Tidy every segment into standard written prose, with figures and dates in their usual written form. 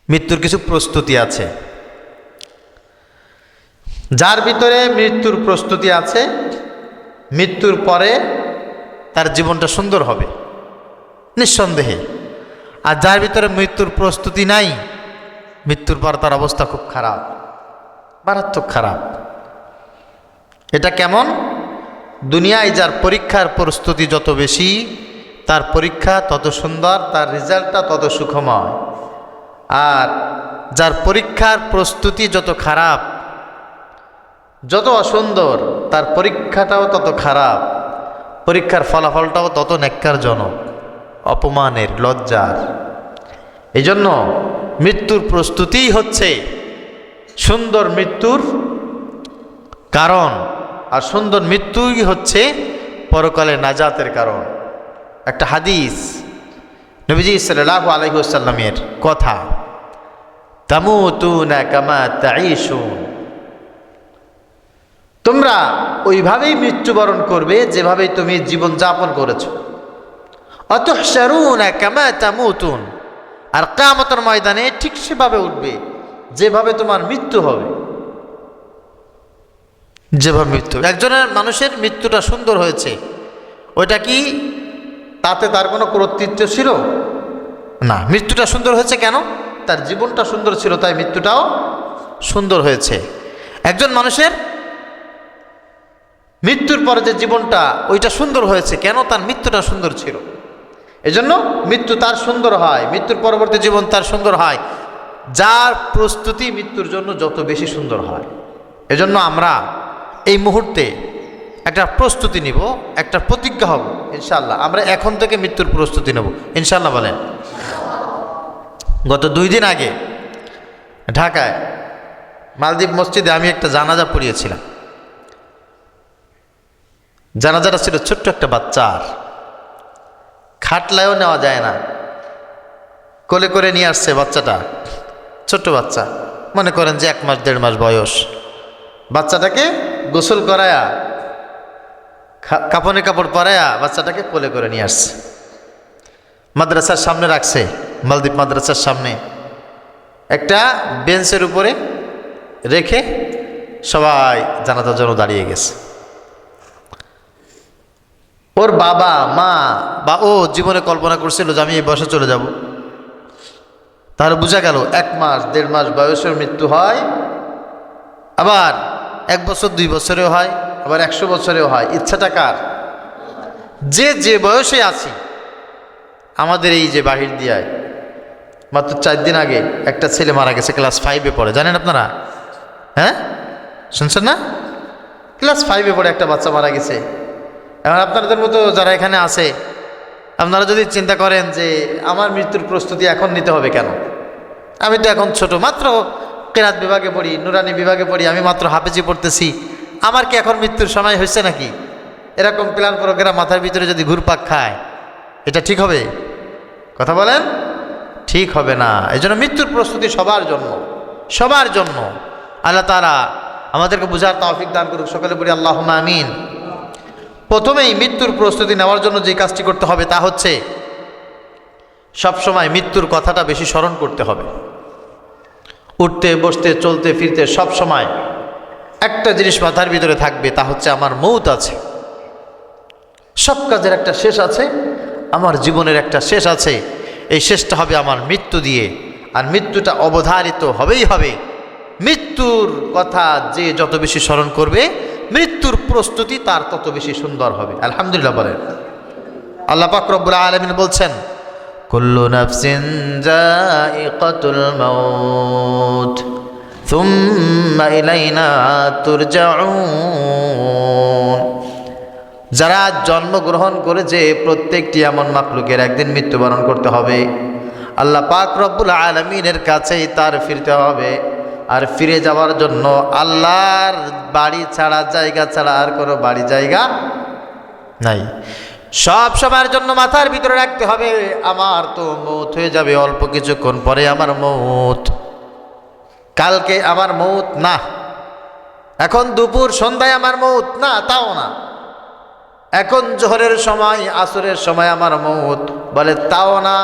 মৃত্যুর কিছু প্রস্তুতি আছে। যার ভিতরে মৃত্যুর প্রস্তুতি আছে, মৃত্যুর পরে তার জীবনটা সুন্দর হবে নিঃসন্দেহে। আর যার ভিতরে মৃত্যুর প্রস্তুতি নাই, মৃত্যুর পর তার অবস্থা খুব খারাপ, মারাত্মক খারাপ। এটা কেমন? দুনিয়ায় যার পরীক্ষার প্রস্তুতি যত বেশি, তার পরীক্ষা তত সুন্দর, তার রেজাল্টটা তত সুখময়। আর যার পরীক্ষার প্রস্তুতি যত খারাপ, যত অসুন্দর, তার পরীক্ষাটাও তত খারাপ, পরীক্ষার ফলাফলটাও তত ন্যাক্কারজনক, অপমানের, লজ্জার। এই জন্য মৃত্যুর প্রস্তুতিই হচ্ছে সুন্দর মৃত্যুর কারণ, আর সুন্দর মৃত্যুই হচ্ছে পরকালে নাজাতের কারণ। একটা হাদিস, নবীজি সাল্লাল্লাহু আলাইহি ওয়াসাল্লামের কথা, তামুতুনা কামা তাঈশুন, তোমরা ওইভাবেই মৃত্যুবরণ করবে যেভাবে তুমি জীবন যাপন করেছো। অতুহশারুনা কামা তামুতুন, আর কিয়ামতের ময়দানে ঠিক সেভাবে উঠবে যেভাবে তোমার মৃত্যু হবে। যেভাবে মৃত্যু, একজনের মানুষের মৃত্যুটা সুন্দর হয়েছে, ওইটা কি তাতে তার কোনো কর্তৃত্ব ছিল না? মৃত্যুটা সুন্দর হয়েছে কেন? তার জীবনটা সুন্দর ছিল, তাই মৃত্যুটাও সুন্দর হয়েছে। একজন মানুষের মৃত্যুর পরে যে জীবনটা, ওইটা সুন্দর হয়েছে কেন? তার মৃত্যুটা সুন্দর ছিল। এজন্য মৃত্যু তার সুন্দর হয়, মৃত্যুর পরবর্তী জীবন তার সুন্দর হয় যার প্রস্তুতি মৃত্যুর জন্য যত বেশি সুন্দর হয়। এজন্য আমরা এই মুহূর্তে একটা প্রস্তুতি নিব, একটা প্রতিজ্ঞা হব ইনশাআল্লাহ। আমরা এখন থেকে মৃত্যুর প্রস্তুতি নেব ইনশাআল্লাহ। বলেন। গত 2 দিন আগে ঢাকায় মালদ্বীপ মসজিদে আমি একটা জানাজা পড়িয়েছিলাম। জানাজাটা ছিল ছোট্ট একটা বাচ্চার, খাটলায়ও নেওয়া যায় না, কোলে করে নিয়ে আসছে বাচ্চাটা, ছোট্ট বাচ্চা, মনে করেন যে 1 মাস 1.5 মাস বয়স। বাচ্চাটাকে গোসল করায়া, কাপড়ে কাপড় পরায়া বাচ্চাটাকে কোলে করে নিয়ে আসছে, মাদ্রাসার সামনে রাখছে। মালদ্বীপ মাদ্রাসার সামনে একটা বেঞ্চের উপরে রেখে সবাই জানাজার জন্য দাঁড়িয়ে গেছে। ওর বাবা মা বা ও জীবনে কল্পনা করছিল যে আমি এই বয়সে চলে যাব। তাহলে বোঝা গেল 1 মাস 1.5 মাস বয়সের মৃত্যু হয়, আবার 1 বছর 2 বছরেও হয়, আবার 100 বছরেও হয়। ইচ্ছাটা কার? যে বয়সে আছি। আমাদের এই যে বাহির দিয়ায় মাত্র 4 দিন আগে একটা ছেলে মারা গেছে, ক্লাস 5-এ পড়ে। জানেন আপনারা? হ্যাঁ, শুনছেন না? ক্লাস 5-এ পড়ে একটা বাচ্চা মারা গেছে। এখন আপনাদের মতো যারা এখানে আছে, আপনারা যদি চিন্তা করেন যে আমার মৃত্যুর প্রস্তুতি এখন নিতে হবে কেন, আমি তো এখন ছোট, মাত্র কেরাত বিভাগে পড়ি, নুরানি বিভাগে পড়ি, আমি মাত্র হাফেজি পড়তেছি, আমার কি এখন মৃত্যুর সময় হয়েছে নাকি? এরকম প্ল্যান প্রোগ্রাম মাথার ভিতরে যদি ঘুরপাক খায়, এটা ঠিক হবে? কথা বলেন, ঠিক হবে না। এই জন্য মৃত্যুর প্রস্তুতি সবার জন্য, সবার জন্য। আল্লাহ তাআলা আমাদেরকে বুঝার তৌফিক দান করুক, সকলে বলি আল্লাহুম্মা আমিন। প্রথমেই মৃত্যুর প্রস্তুতি নেওয়ার জন্য যে কাজটি করতে হবে তা হচ্ছে সবসময় মৃত্যুর কথাটা বেশি স্মরণ করতে হবে। উঠতে বসতে চলতে ফিরতে সব সময় একটা জিনিস মাথার ভিতরে থাকবে, তা হচ্ছে আমার মৌত আছে। সব কাজের একটা শেষ আছে, আমার জীবনের একটা শেষ আছে। এই শেষটা হবে আমার মৃত্যু দিয়ে, আর মৃত্যুটা অবধারিত হবেই হবে। মৃত্যুর কথা যে যত বেশি স্মরণ করবে, মৃত্যুর প্রস্তুতি তার তত বেশি সুন্দর হবে। আলহামদুলিল্লাহ বলেন। আল্লাহ পাক রব্বুল আলামিন বলছেন, কুল্লু নাফসিন যায়িকাতুল মাউত সুম্মা ইলাইনা তুরজাউন। যারা জন্মগ্রহণ করেছে প্রত্যেকটি এমন মাখলুকের একদিন মৃত্যুবরণ করতে হবে। আল্লাহ পাক রব্বুল আলামিনের কাছেই তার ফিরতে হবে। আর ফিরে যাওয়ার জন্য আল্লাহর বাড়ি ছাড়া, জায়গা ছাড়া আর কোনো বাড়ি জায়গা নাই। সব সময়ের জন্য মাথার ভিতরে রাখতে হবে, আমার তো মৌত হয়ে যাবে অল্প কিছুক্ষণ পরে, আমার মৌত, কালকে আমার মৌত না, এখন দুপুর সন্ধ্যায় আমার মৌত না, তাও না, এখন জোহরের সময় আসরের সময় আমার মৌত বলে, তাও না,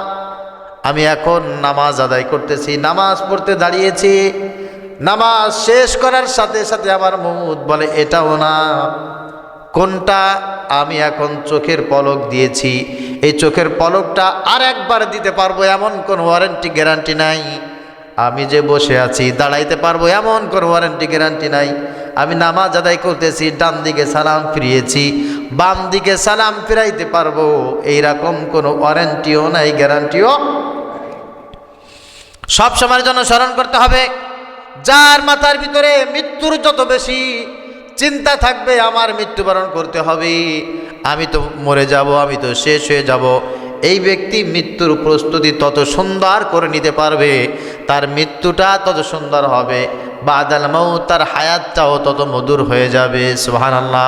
আমি এখন নামাজ আদায় করতেছি, নামাজ পড়তে দাঁড়িয়েছি, নামাজ শেষ করার সাথে সাথে আমার মউত বলে এটাও না। কোনটা? আমি এখন চোখের পলক দিয়েছি, এই চোখের পলকটা আর একবার দিতে পারবো এমন কোনো ওয়ারেন্টি গ্যারান্টি নাই। আমি যে বসে আছি দাঁড়াইতে পারবো এমন কোনো ওয়ারেন্টি গ্যারান্টি নাই। আমি নামাজ আদায় করতেছি, ডান দিকে সালাম ফিরিয়েছি, বাম দিকে সালাম ফিরাইতে পারবো এইরকম কোনো ওয়ারেন্টিও নাই, গ্যারান্টিও। সব সময়ের জন্য স্মরণ করতে হবে, যার মাথার ভিতরে মৃত্যুর যত বেশি চিন্তা থাকবে, আমার মৃত্যুবরণ করতে হবে, আমি তো মরে যাব, আমি তো শেষ হয়ে যাব, এই ব্যক্তি মৃত্যুর প্রস্তুতি তত সুন্দর করে নিতে পারবে, তার মৃত্যুটা তত সুন্দর হবে, বাদাল মাউত, তার হায়াতটাও তত মধুর হয়ে যাবে। সুবহানাল্লাহ।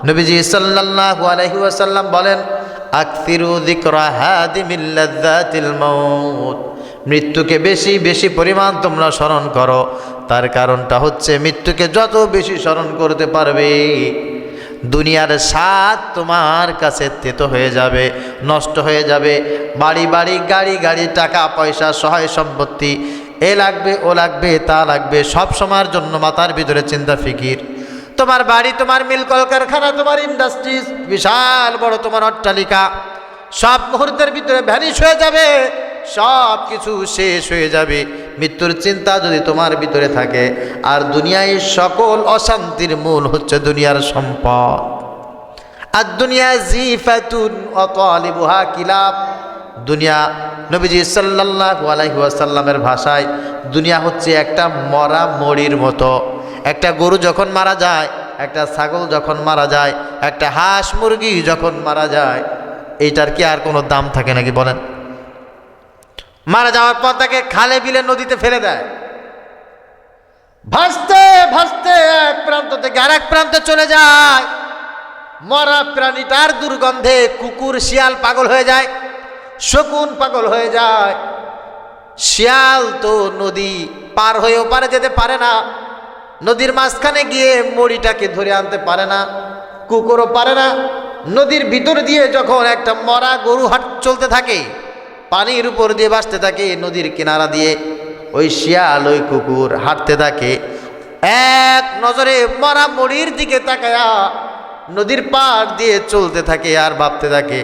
নবীজি সাল্লাল্লাহু আলাইহি ওয়াসাল্লাম বলেন, আকসিরু যিকরা হাদিমিল লাযযাতিল মাউত, মৃত্যুকে বেশি বেশি পরিমাণ তোমরা স্মরণ করো। তার কারণটা হচ্ছে মৃত্যুকে যত বেশি স্মরণ করতে পারবে, দুনিয়ার স্বাদ তোমার কাছে তেতো হয়ে যাবে, নষ্ট হয়ে যাবে। বাড়ি বাড়ি, গাড়ি গাড়ি, টাকা পয়সা, সহায় সম্পত্তি, এ লাগবে ও লাগবে তা লাগবে, সব সময়ের জন্য মাথার ভিতরে চিন্তা ফিকির। তোমার বাড়ি, তোমার মিল কলকারখানা, তোমার ইন্ডাস্ট্রিজ, বিশাল বড় তোমার অট্টালিকা, সব মুহূর্তের ভিতরে ভ্যানিশ হয়ে যাবে, সব কিছু শেষ হয়ে যাবে। মৃত্যুর চিন্তা যদি তোমার ভিতরে থাকে, আর দুনিয়ায় সকল অশান্তির মূল হচ্ছে দুনিয়ার সম্পদ। আর দুনিয়া জিফাতুন ওয়া তালিবুহা কিলাব, দুনিয়া নবীজি সাল্লাল্লাহু আলাইহি ওয়াসাল্লামের ভাষায় দুনিয়া হচ্ছে একটা মরা মরির মতো। একটা গরু যখন মারা যায়, একটা ছাগল যখন মারা যায়, একটা হাঁস মুরগি যখন মারা যায়, এইটার কি আর কোনো দাম থাকে নাকি বলেন? মারা যাওয়ার পর তাকে খালে বিলে নদীতে ফেলে দেয়, ভাসতে ভাসতে এক প্রান্ত থেকে আরেক প্রান্তে চলে যায়। মরা প্রাণীটার দুর্গন্ধে কুকুর শিয়াল পাগল হয়ে যায়, শকুন পাগল হয়ে যায়। শিয়াল তো নদী পার হয়ে ওপারে যেতে পারে না, নদীর মাঝখানে গিয়ে মরিটাকে ধরে আনতে পারে না, কুকুরও পারে না। নদীর ভিতর দিয়ে যখন একটা মরা গরু চলতে থাকে, পানির উপর দিয়ে ভাসতে থাকে, নদীর কিনারা দিয়ে ওই শিয়াল ওই কুকুর হাঁটতে থাকে, এক নজরে মরা মরির দিকে তাকায়া নদীর পাড় দিয়ে চলতে থাকে আর ভাবতে থাকে,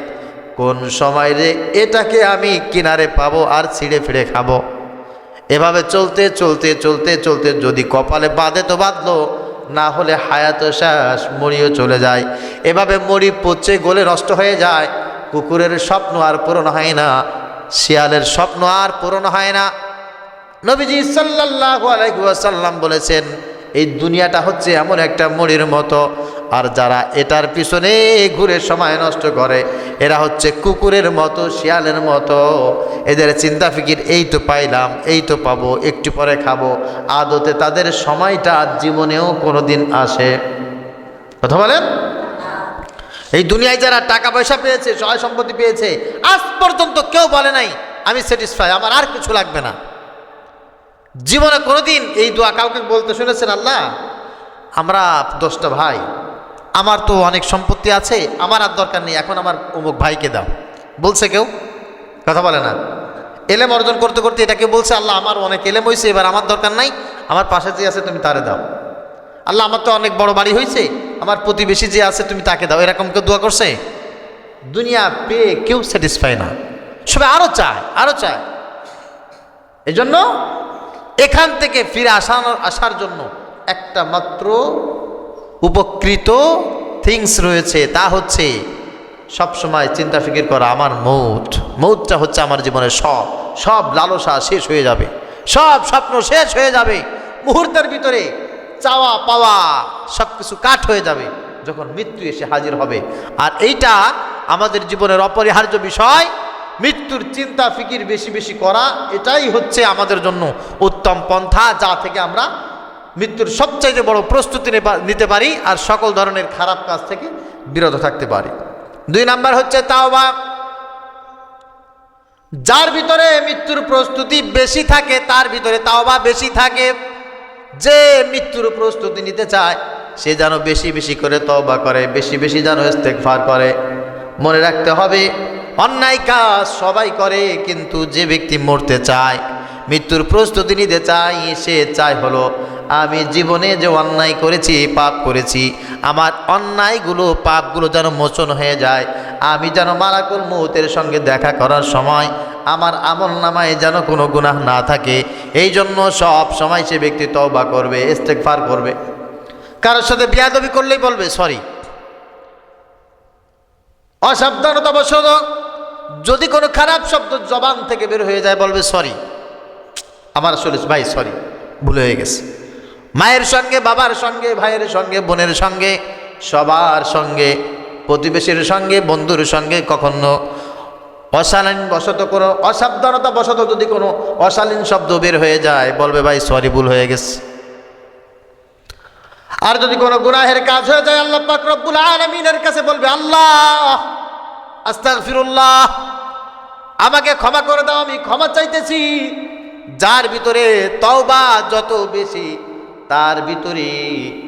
কোন সময় রে এটাকে আমি কিনারে পাবো আর ছিঁড়ে ফিরে খাবো। এভাবে চলতে চলতে চলতে চলতে যদি কপালে বাঁধে তো বাঁধলো, না হলে হায়াত শেষ, মরিও চলে যায়। এভাবে মরি পচে গলে নষ্ট হয়ে যায়। কুকুরের স্বপ্ন আর পূরণ হয় না, শিয়ালের স্বপ্ন আর পূরণ হয় না। নবীজি সাল্লাল্লাহু আলাইহি ওয়াসাল্লাম বলেছেন, এই দুনিয়াটা হচ্ছে এমন একটা মরির মতো, আর যারা এটার পিছনে ঘুরে সময় নষ্ট করে, এরা হচ্ছে কুকুরের মতো, শিয়ালের মতো। এদের চিন্তা ফিকির এই তো পাইলাম, এই তো পাবো, একটু পরে খাবো। আদতে তাদের সময়টা জীবনেও কোনোদিন আসে। কথা বলেন? এই দুনিয়ায় যারা টাকা পয়সা পেয়েছে, সহায় সম্পত্তি পেয়েছে, আজ পর্যন্ত কেউ বলে নাই আমি স্যাটিসফাই, আমার আর কিছু লাগবে না। জীবনে কোনোদিন এই দোয়া কাউকে বলতে শুনেছেন? আল্লাহ, আমরা 10টা ভাই, আমার তো অনেক সম্পত্তি আছে, আমার আর দরকার নেই, এখন আমার অমুক ভাইকে দাও, বলছে কেউ? কথা বলে না। এলেম অর্জন করতে করতে এটা কেউ বলছে, আল্লাহ আমার অনেক এলেম হয়েছে, এবার আমার দরকার নাই, আমার পাশে যে আছে তুমি তারে দাও। আল্লাহ আমার তো অনেক বড় বাড়ি হয়েছে, আমার প্রতিবেশী যে আছে তুমি তাকে দাও, এরকম কেউ দোয়া করছে? দুনিয়া পেয়ে কেউ স্যাটিসফাই না, সবাই আরো চায়, আরো চায়। এজন্য এখান থেকে ফিরে আসার জন্য একটা মাত্র উপকৃত থিংস রয়েছে, তা হচ্ছে সবসময় চিন্তা ফিকির করা, আমার মৌতটা হচ্ছে আমার জীবনের সব লালসা শেষ হয়ে যাবে, সব স্বপ্ন শেষ হয়ে যাবে, মুহূর্তের ভিতরে চাওয়া পাওয়া সব কিছু কাট হয়ে যাবে যখন মৃত্যু এসে হাজির হবে। আর এইটা আমাদের জীবনের অপরিহার্য বিষয়। মৃত্যুর চিন্তা ফিকির বেশি বেশি করা, এটাই হচ্ছে আমাদের জন্য উত্তম পন্থা, যা থেকে আমরা মৃত্যুর সবচাইতে বড় প্রস্তুতি নিতে পারি আর সকল ধরনের খারাপ কাজ থেকে বিরত থাকতে পারি। 2 নাম্বার হচ্ছে তাওবা। যার ভিতরে মৃত্যুর প্রস্তুতি বেশি থাকে তার ভিতরে তাওবা বেশি থাকে। যে মৃত্যুর প্রস্তুতি নিতে চায় সে যেন বেশি বেশি করে তওবা করে, বেশি বেশি যেন ইস্তেগফার করে। মনে রাখতে হবে অন্যায় কাজ সবাই করে, কিন্তু যে ব্যক্তি মরতে চায়, মৃত্যুর প্রস্তুতি নিতে চায়, সে চায় হলো আমি জীবনে যে অন্যায় করেছি, পাপ করেছি, আমার অন্যায়গুলো পাপগুলো যেন মোচন হয়ে যায়, আমি যেন মালাকুল মউতের সঙ্গে দেখা করার সময় আমার আমল নামায় যেন কোনো গুনাহ না থাকে। এই জন্য সব সময় সে ব্যক্তি তওবা করবে, ইস্তেগফার করবে। কারোর সাথে বেয়াদবি করলেই বলবে সরি। অসাবধানতাবশত যদি কোনো খারাপ শব্দ জবান থেকে বের হয়ে যায়, বলবে সরি, আমার আসলে ভাই সরি, ভুল হয়ে গেছে। মায়ের সঙ্গে, বাবার সঙ্গে, ভাইয়ের সঙ্গে, বোনের সঙ্গে, সবার সঙ্গে, প্রতিবেশীর সঙ্গে, বন্ধুর সঙ্গে কখনো অশালীন বশত কোনো অসাবধানতা বশত যদি কোনো অশালীন শব্দ বের হয়ে যায়, বলবে ভাই সরি, ভুল হয়ে গেছে। আর যদি কোনো গুনাহের কাজ হয়ে যায়, আল্লাহ পাক রব্বুল আলামিনের কাছে বলবে আল্লাহ আস্তাগফিরুল্লাহ, আমাকে ক্ষমা করে দাও, আমি ক্ষমা চাইতেছি। যার ভিতরে তওবা যত বেশি, তার ভিতরে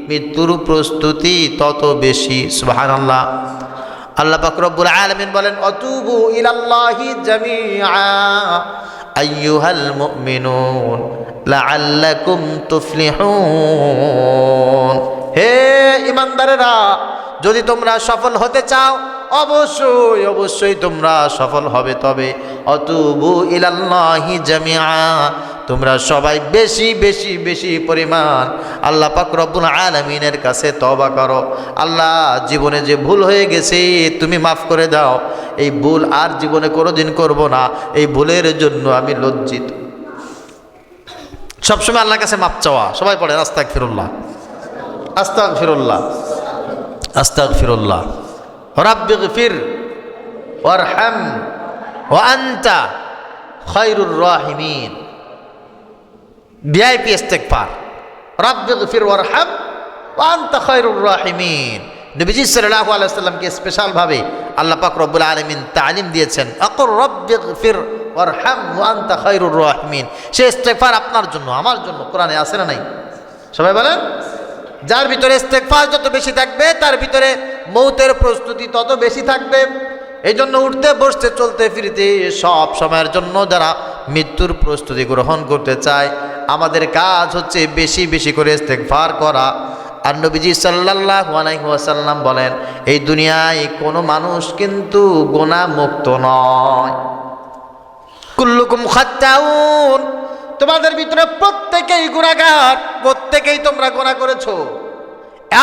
মৃত্যুর প্রস্তুতি তত বেশি। সুবহানাল্লাহ। আল্লাহ পাক রব্বুল আলামিন বলেন আতুবু ইলাল্লাহি জামিআ আইয়ুহাল মুমিনুন লাআল্লাকুম তুফলিহুন। হে ঈমানদারেরা, যদি তোমরা সফল হতে চাও, অবশ্যই অবশ্যই তোমরা সফল হবে। তবে আতুবু ইলাল্লাহি জামিআ, তোমরা সবাই বেশি বেশি বেশি পরিমাণ আল্লাহ পাক রব্বুল আলামিনের কাছে তওবা করো। আল্লাহ, জীবনে যে ভুল হয়ে গেছে তুমি মাফ করে দাও, এই ভুল আর জীবনে কোনোদিন করব না, এই ভুলের জন্য আমি লজ্জিত। সবসময় আল্লাহর কাছে মাপ চাওয়া। সবাই পড়ে আস্তাগফিরুল্লাহ, আস্তাগফিরুল্লাহ, আস্তাগফিরুল্লাহ। রাব্বিগফির ওয়ারহাম ওয়া আনতা খায়রুর রাহিমিন। ভিআইপি ইস্তেগফার, রাব্বিগফির ওয়ারহাম ওয়া আনতা খায়রুর রাহিমিন। নবীজি সাল্লাল্লাহু আলাইহি ওয়াসাল্লামকে স্পেশাল ভাবে আল্লাহ পাক রব্বুল আলামিন তালিম দিয়েছেন, আকুর রাব্বিগফির ওয়ারহাম ওয়া আনতা খায়রুর রাহিমিন। সে ইস্তেগফার আপনার জন্য, আমার জন্য। কোরআনে আছে না নাই? সবাই বলেন। যার ভিতরে ইস্তেগফার যত বেশি থাকবে, তার ভিতরে মৌতের প্রস্তুতি তত বেশি থাকবে। এই জন্য উঠতে বসতে চলতে ফিরতে সব সময়ের জন্য যারা মৃত্যুর প্রস্তুতি গ্রহণ করতে চায়, আমাদের কাজ হচ্ছে বেশি বেশি করে ইস্তেগফার করা। আর নবীজি সাল্লাল্লাহু আলাইহি ওয়াসাল্লাম বলেন, এই দুনিয়ায় কোনো মানুষ কিন্তু গুনাহ মুক্ত নয়। কুল্লুকুম খাত্তাউন, তোমাদের ভিতরে প্রত্যেকেই গুনাহগার, প্রত্যেকেই তোমরা গুনাহ করেছো।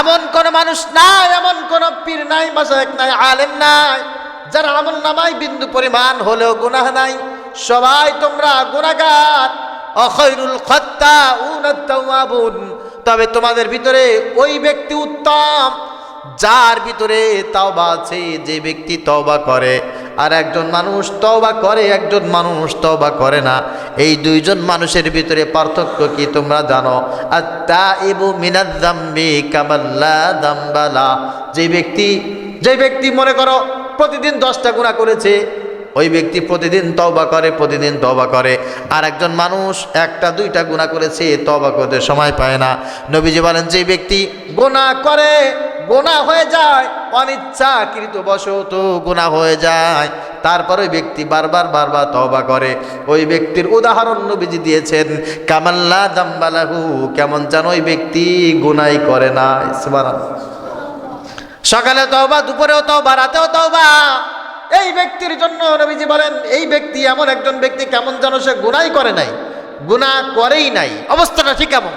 এমন কোন মানুষ নাই, এমন কোন পীর নাই, মাশায়েখ নাই, আলেম নাই, যার আমল নামায় বিন্দু পরিমাণ হলেও গুনাহ নাই। সবাই তোমরা গুনাহগার। অখায়রুল খাত্তাউন আত-তাওয়াবুন, তবে তোমাদের ভিতরে ওই ব্যক্তি উত্তম যার ভিতরে তওবা আছে, যে ব্যক্তি তওবা করে। আর একজন মানুষ তওবা করে, একজন মানুষ তওবা করে না। এই দুইজন মানুষের ভিতরে পার্থক্য কি তোমরা জানো? আত-তাইবু মিনাজ যামবি কামান লা যামবা লা। যে ব্যক্তি মনে করো প্রতিদিন 10টা গুনাহ করেছে, ওই ব্যক্তি প্রতিদিন তওবা করে, প্রতিদিন তওবা করে। আর একজন মানুষ 1টা 2টা গুনাহ করেছে, তওবা করতে সময় পায় না। নবীজি বলেন, যে ব্যক্তি গুনাহ করে, গুনাহ হয়ে যায়, অনিচ্ছাকৃত বশত গুনাহ হয়ে যায়, তারপর ওই ব্যক্তি বারবার বারবার তওবা করে, ওই ব্যক্তির উদাহরণ নবীজি দিয়েছেন কামাল্লা দাম্বালাহু, কেমন যেন ওই ব্যক্তি গুনাহই করে না। সুবহানাল্লাহ। সকালে তওবা, দুপুরেও তওবা, রাতেও তওবা। এই ব্যক্তির জন্য নবীজি বলেন, এই ব্যক্তি এমন একজন ব্যক্তি কেমন যেন সে গুনাহই করে নাই, গুনাহ করেই নাই। অবস্থাটা ঠিক কেমন?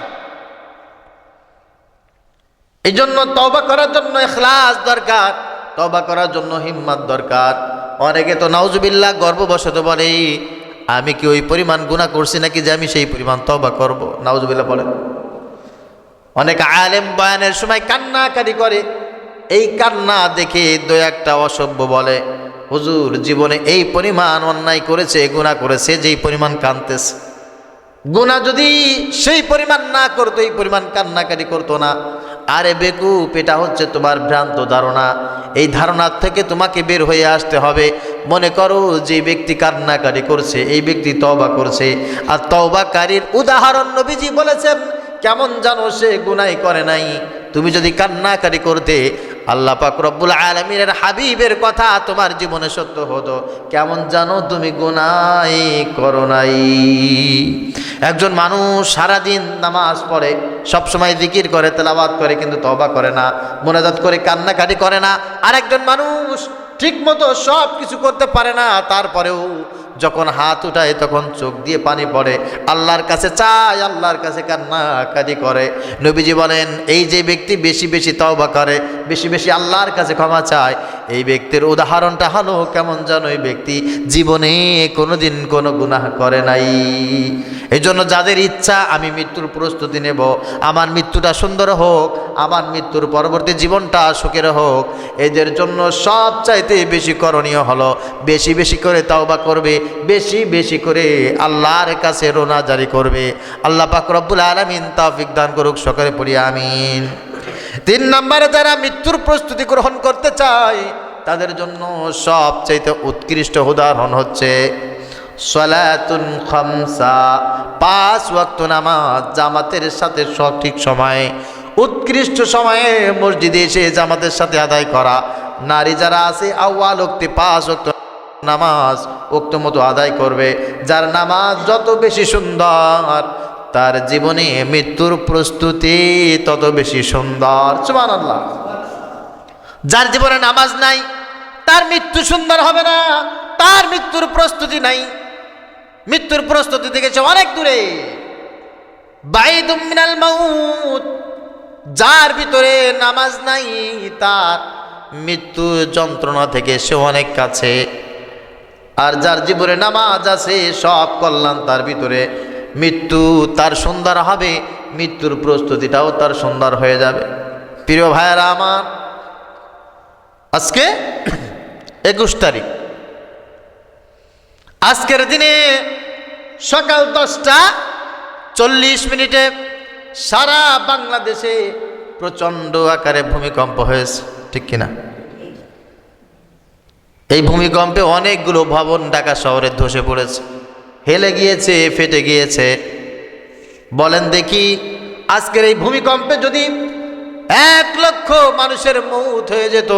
এই জন্য তওবা করার জন্য ইখলাস দরকার, তওবা করার জন্য হিম্মত দরকার। অনেকে তো নাউজুবিল্লাহ গর্ববশত বলে, আমি কি ওই পরিমাণ গুনাহ করছি নাকি যে আমি সেই পরিমাণ তওবা করব? নাউজুবিল্লাহ বলে। অনেক আলেম বয়ানের সময় কান্নাকাটি করে, এই কান্না দেখে দু একটা অসভ্য বলে, হুজুর জীবনে এই পরিমাণ অন্যায় করেছে, গুনাহ করেছে, যেই পরিমাণ কাঁদতেছে। গুনাহ যদি সেই পরিমাণ না করতো, এই পরিমাণ কান্নাকাটি করতো না। আরে বেকুব, এটা হচ্ছে তোমার ভ্রান্ত ধারণা। এই ধারণার থেকে তোমাকে বের হয়ে আসতে হবে। মনে করো যে ব্যক্তি কান্নাকাটি করছে, এই ব্যক্তি তওবা করছে, আর তওবাকারীর উদাহরণ নবীজি বলেছেন কেমন জানো, সে গুনাহ করে নাই। তুমি যদি কান্নাকাটি করতে, আল্লাহ পাক রব্বুল আলামিনের হাবিবের কথা তোমার জীবনে সত্য হতো, কেমন জানো তুমি গুনাহ করো নাই। একজন মানুষ সারাদিন নামাজ পড়ে, সবসময় জিকির করে, তেলাওয়াত করে, কিন্তু তওবা করে না, মুনাজাত করে, কান্নাকাটি করে না। আর একজন মানুষ ঠিক মতো সব কিছু করতে পারে না, তারপরেও যখন হাত উঠায় তখন চোখ দিয়ে পানি পড়ে, আল্লাহর কাছে চায়, আল্লাহর কাছে কান্নাকাটি করে। নবীজি বলেন, এই যে ব্যক্তি বেশি বেশি তওবা করে, বেশি বেশি আল্লাহর কাছে ক্ষমা চায়, এই ব্যক্তির উদাহরণটা হলো কেমন জানো, এই ব্যক্তি জীবনে কোনোদিন কোনো গুনাহ করে নাই। এই জন্য যাদের ইচ্ছা আমি মৃত্যুর প্রস্তুতি নেব, আমার মৃত্যুটা সুন্দর হোক, আমার মৃত্যুর পরবর্তী জীবনটা সুখের হোক, এদের জন্য সব চাইতে বেশি করণীয় হলো বেশি বেশি করে তওবা করবে, বেশি বেশি করে আল্লাহর কাছে রোনা জারি করবে। আল্লাহ পাক রব্বুল আলামিন তৌফিক দান করুক, সকলে পড়ি আমিন। 3 নম্বরে যারা মৃত্যুর প্রস্তুতি গ্রহণ করতে চায় তাদের জন্য সবচাইতে উৎকৃষ্ট উদাহরণ হচ্ছে সালাতুন খামসা, 5 ওয়াক্ত নামাজ জামাতের সাথে সঠিক সময়ে, উৎকৃষ্ট সময়ে মসজিদে এসে জামাতের সাথে আদায় করা। নারী যারা আছে আউয়াল ওয়াক্তে 5 ওয়াক্ত নামাজ ওক্ত মতো আদায় করবে। যার নামাজ যত বেশি সুন্দর, তার জীবনে মৃত্যুর প্রস্তুতি তত বেশি সুন্দর। সুবহানাল্লাহ। যার জীবনে নামাজ নাই তার মৃত্যু সুন্দর হবে না, তার মৃত্যুর প্রস্তুতি নাই, মৃত্যুর প্রস্তুতি থেকে সে অনেক দূরে। বাইদুম মিনাল মাউত, যার ভিতরে নামাজ নাই তার মৃত্যু যন্ত্রণা থেকে সে অনেক কাছে। আর যার জীবনে নামাজ আছে সব কল্যাণ তার ভিতরে, মৃত্যু তার সুন্দর হবে, মৃত্যুর প্রস্তুতিটাও তার সুন্দর হয়ে যাবে। প্রিয় ভাইয়েরা আমার, আজকে 21 তারিখ, আজকের দিনে সকাল 10:40 সারা বাংলাদেশে প্রচণ্ড আকারে ভূমিকম্প হয়েছে, ঠিক কিনা? এই ভূমিকম্পে অনেকগুলো ভবন ঢাকা শহরে ধসে পড়েছে, হেলে গিয়েছে, ফেটে গিয়েছে। বলেন দেখি, আজকের এই ভূমিকম্পে যদি 1 লক্ষ মানুষের মৌত হয়ে যেত,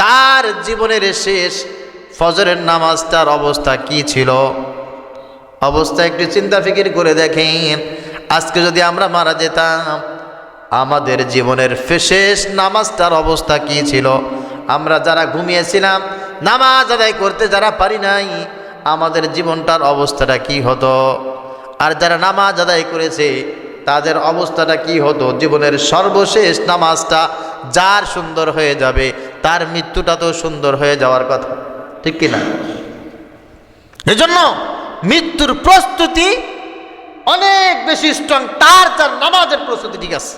তার জীবনের শেষ ফজরের নামাজটার অবস্থা কি ছিল? অবস্থা একটু চিন্তা ফিকির করে দেখেন। আজকে যদি আমরা মারা যেতাম, আমাদের জীবনের শেষ নামাজটার অবস্থা কি ছিল? আমরা যারা ঘুমিয়েছিলাম, নামাজ আদায় করতে যারা পারি নাই, আমাদের জীবনটার অবস্থাটা কি হতো? আর যারা নামাজ আদায় করেছে তাদের অবস্থাটা কি হতো? জীবনের সর্বশেষ নামাজটা যার সুন্দর হয়ে যাবে, তার মৃত্যুটা তো সুন্দর হয়ে যাওয়ার কথা, ঠিক কিনা? এজন্য মৃত্যুর প্রস্তুতি অনেক বেশি স্ট্রং তার, যার নামাজের প্রস্তুতি ঠিক আছে,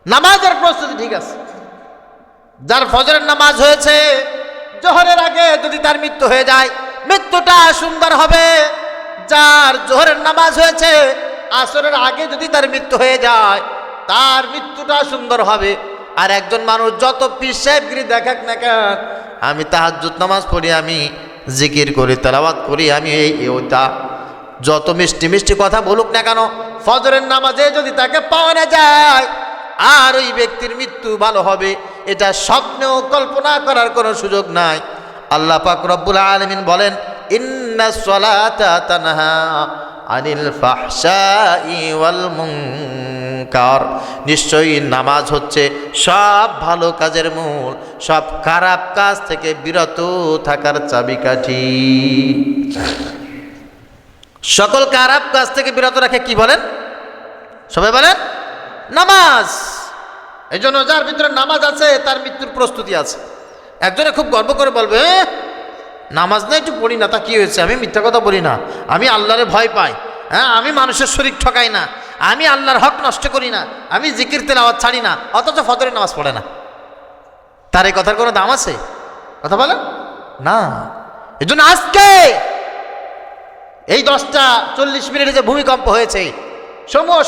নামাজের প্রস্তুতি ঠিক আছে। যার ফজরের নামাজ হয়েছে, জোহরের আগে যদি তার মৃত্যু হয়ে যায়, মৃত্যুটা সুন্দর হবে। যার জোহরের নামাজ হয়েছে, আসরের আগে যদি তার মৃত্যু হয়ে যায়, তার মৃত্যুটা সুন্দর হবে। আর একজন মানুষ যত পীর সাহেবগিরি দেখাক না কেন, আমি তাহাজ্জুদ নামাজ পড়ি, আমি জিকির করি, তেলাওয়াত করি, আমি ওইটা, যত মিষ্টি মিষ্টি কথা বলুক না কেন, ফজরের নামাজে যদি তাকে পাওয়া না যায়, আর ওই ব্যক্তির মৃত্যু ভালো হবে এটা স্বপ্নেও কল্পনা করার কোনো সুযোগ নাই। আল্লাহ পাক রব্বুল আলামিন বলেন, ইন্নাস সালাতা তানহা আনিল ফাহশাই ওয়াল মুনকার, নিশ্চয়ই নামাজ হচ্ছে সব ভালো কাজের মূল, সব খারাপ কাজ থেকে বিরত থাকার চাবিকাঠি। সকল খারাপ কাজ থেকে বিরত রাখে কি বলেন? সবাই বলেন নামাজ। এই জন্য যার ভিতরে নামাজ আছে তার মৃত্যুর প্রস্তুতি আছে। একজনে খুব গর্ব করে বলবে, নামাজ না একটু পড়ি না, তা কি হয়েছে? আমি মিথ্যা কথা বলি না, আমি আল্লাহরে ভয় পাই, হ্যাঁ, আমি মানুষের শরীর ঠকাই না, আমি আল্লাহর হক নষ্ট করি না, আমি জিকির তেলাওয়াত ছাড়ি না, অথচ ফজরের নামাজ পড়ে না। তার এই কথার কোনো দাম আছে? কথা বলেন না। এই জন্য আজকে এই 10:40 যে ভূমিকম্প হয়েছে,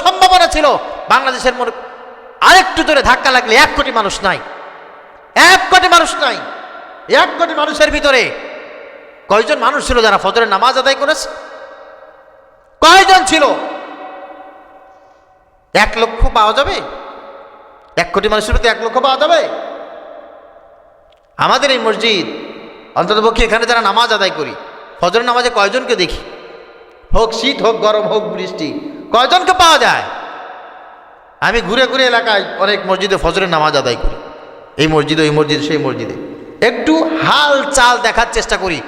সম্ভাবনা ছিল বাংলাদেশের আরেকটু জোরে ধাক্কা লাগলে 1 কোটি মানুষ নাই, 1 কোটি মানুষ নাই। 1 কোটি মানুষের ভিতরে কয়জন মানুষ ছিল যারা ফজরের নামাজ আদায় করেছে? কয়জন ছিল? 1 লক্ষ পাওয়া যাবে? 1 কোটি মানুষের প্রতি 1 লক্ষ পাওয়া যাবে? আমাদের এই মসজিদ অন্ততপক্ষে এখানে যারা নামাজ আদায় করি, ফজরের নামাজে কয়জনকে দেখি? হোক শীত, হোক গরম, হোক বৃষ্টি, কয়জনকে পাওয়া যায়? আমি ঘুরে ঘুরে এলাকায় অনেক মসজিদে ফজরের নামাজ আদায় করি, এই মসজিদে, ওই মসজিদে, সেই মসজিদে। একটু হাল চাল দেখার চেষ্টা করি,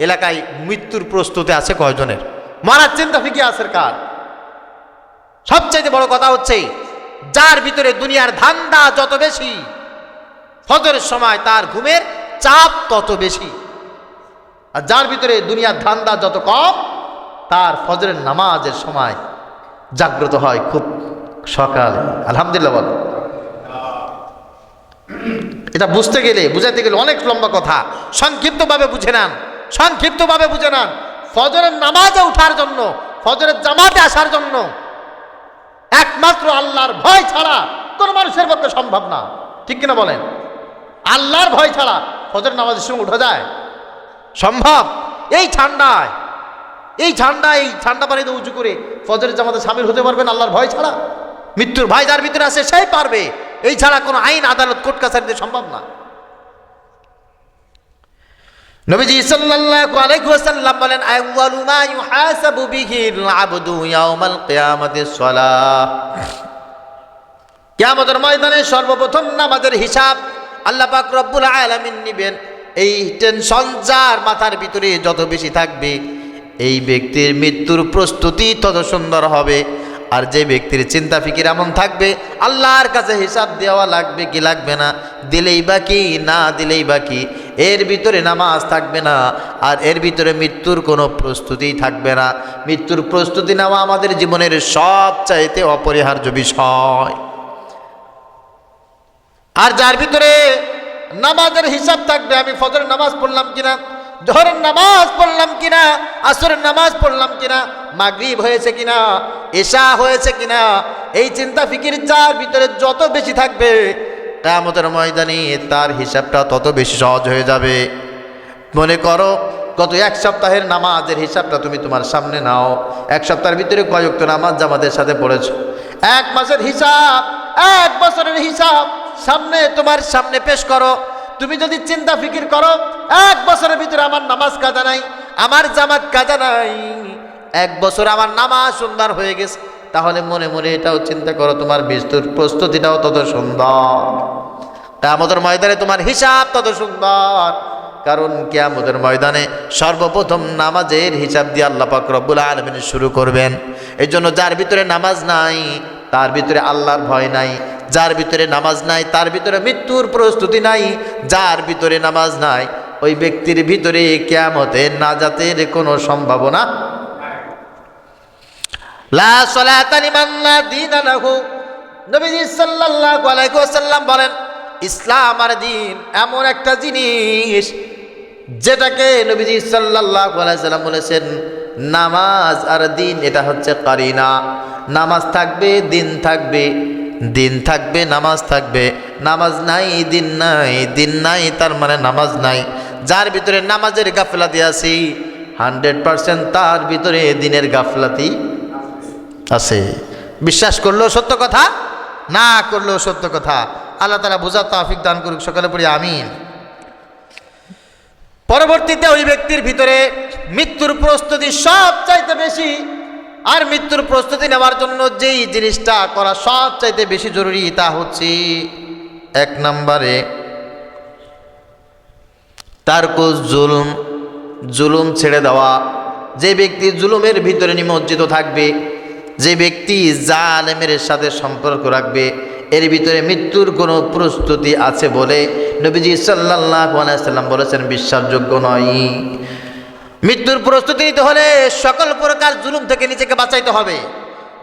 এলাকায় মৃত্যুর প্রস্তুতি আছে কয়জনের? মারার চিন্তা ফিকে আছে কার? সবচাইতে বড় কথা হচ্ছে, যার ভিতরে দুনিয়ার ধান্দা যত বেশি, ফজরের সময় তার ঘুমের চাপ তত বেশি। আর যার ভিতরে দুনিয়ার ধান্দা যত কম, তার ফজরের নামাজের সময় জাগ্রত হয় খুব সকালে। আলহামদুলিল্লাহ বল। এটা বুঝতে গেলে, বুঝাইতে গেলে অনেক লম্বা কথা, সংক্ষিপ্তভাবে বুঝে নেন, সংক্ষিপ্তভাবে বুঝে নেন। ফজরের নামাজে ওঠার জন্য, ফজরের জামাতে আসার জন্য একমাত্র আল্লাহর ভয় ছাড়া কোন মানুষের পক্ষে সম্ভব না। ঠিক কিনা বলেন? আল্লাহর ভয় ছাড়া ফজরের নামাজের সময় উঠা যায়? সম্ভব? এই ঠান্ডায়, এই ঠান্ডা পানিতে উঁচু করে ফজরের জামাতে শামিল হতে পারবেন আল্লাহর ভয় ছাড়া? মৃত্যুর ভয় যার ভিতরে আছে সেই পারবে, এই ছাড়া কোনো আইন আদালত কোর্ট কাছারিতে সম্ভব না। নবীজি সাল্লাল্লাহু আলাইহি ওয়াসাল্লাম বলেন, আউয়ালু মা ইউহাসাবু বিহিল আবদু ইয়াউমাল কিয়ামাতিস সালাহ। কিয়ামতের ময়দানে সর্বপ্রথম নামাজের হিসাব আল্লাহ পাক রব্বুল আলামিন নেবেন। এই টেনশন যার মাথার ভিতরে যত বেশি থাকবে, এই ব্যক্তির মৃত্যুর প্রস্তুতি তত সুন্দর হবে। আর যে ব্যক্তির চিন্তা ফিকির এমন থাকবে, আল্লাহর কাছে হিসাব দেওয়া লাগবে কি লাগবে না, দিলেই বাকি, না দিলেই বাকি, এর ভিতরে নামাজ থাকবে না, আর এর ভিতরে মৃত্যুর কোনো প্রস্তুতি থাকবে না। মৃত্যুর প্রস্তুতি নেওয়া আমাদের জীবনের সবচাইতে অপরিহার্য বিষয়। আর যার ভিতরে নামাজের হিসাব থাকবে, আমি ফজরের নামাজ পড়লাম কিনা, জোহরের নামাজ পড়লাম কিনা, আসরের নামাজ পড়লাম কিনা, মাগরিব হয়েছে কিনা, এশা হয়েছে কিনা, এই চিন্তা ফিকির যার ভিতরে যত বেশি থাকবে, কিয়ামতের ময়দানে তার হিসাবটা তত বেশি সহজ হয়ে যাবে। মনে করো গত 1 সপ্তাহের নামাজের হিসাবটা তুমি তোমার সামনে নাও। 1 সপ্তাহের ভিতরে কয় ওয়াক্ত নামাজ জামাতের সাথে পড়েছো? 1 মাসের হিসাব, 1 বছরের হিসাব তোমার সামনে পেশ করো। তুমি যদি চিন্তা ফিকির করো 1 বছরের ভিতরে আমার নামাজ কাজা নাই, আমার জামাত কাজা নাই, 1 বছর আমার নামাজ সুন্দর হয়ে গেছে, তাহলে মনে মনে এটাও চিন্তা করো তোমার মৃত্যুর প্রস্তুতিটাও তত সুন্দর, কিয়ামতের ময়দানে তোমার হিসাব তত সুন্দর। কারণ কিয়ামতের ময়দানে সর্বপ্রথম নামাজের হিসাব দিয়ে আল্লাহ পাক রব্বুল আলামিন শুরু করবেন। এই জন্য যার ভিতরে নামাজ নাই তার ভিতরে আল্লাহর ভয় নাই, যার ভিতরে নামাজ নাই তার ভিতরে মৃত্যুর প্রস্তুতি নাই, যার ভিতরে নামাজ নাই ওই ব্যক্তির ভিতরে কিয়ামতে নাজাতের কোনো সম্ভাবনা। লা সালাতা লিমান লা দীনা লাহু। নবীজি সাল্লাল্লাহু আলাইহি ওয়াসাল্লাম বলেন, ইসলাম আর দ্বীন এমন একটা জিনিস যেটাকে নবীজি সাল্লাল্লাহু আলাইহি ওয়াসাল্লাম বলেছেন, নামাজ আর দ্বীন এটা হচ্ছে কারিনা। নামাজ থাকবে দিন থাকবে, দিন থাকবে নামাজ থাকবে, নামাজ নাই দিন নাই, দিন নাই তার মানে নামাজ নাই। যার ভিতরে নামাজের গাফলাতি আছে 100% তার ভিতরে দিনের গাফলাতি আছে। বিশ্বাস করলেও সত্য কথা, না করলেও সত্য কথা। আল্লাহ তাআলা বুঝার তৌফিক দান করুক, সকলে পড়ি আমিন। পরবর্তীতে ওই ব্যক্তির ভিতরে মৃত্যুর প্রস্তুতি সবচাইতে বেশি, আর মৃত্যুর প্রস্তুতি নেওয়ার জন্য যেই জিনিসটা করা সবচাইতে বেশি জরুরি তা হচ্ছে 1 নম্বরে তারকুজ জুলুম, জুলুম ছেড়ে দেওয়া। যে ব্যক্তি জুলুমের ভিতরে নিমজ্জিত থাকবে, যে ব্যক্তি জালেমের সাথে সম্পর্ক রাখবে, এর ভিতরে মৃত্যুর কোনো প্রস্তুতি আছে বলে নবীজি সাল্লাল্লাহু আলাইহি ওয়াসাল্লাম বলেছেন বিশ্বাসযোগ্য নয়। মৃত্যুর প্রস্তুতি নিতে হলে সকল প্রকার জুলুম থেকে নিজেকে বাঁচাইতে হবে।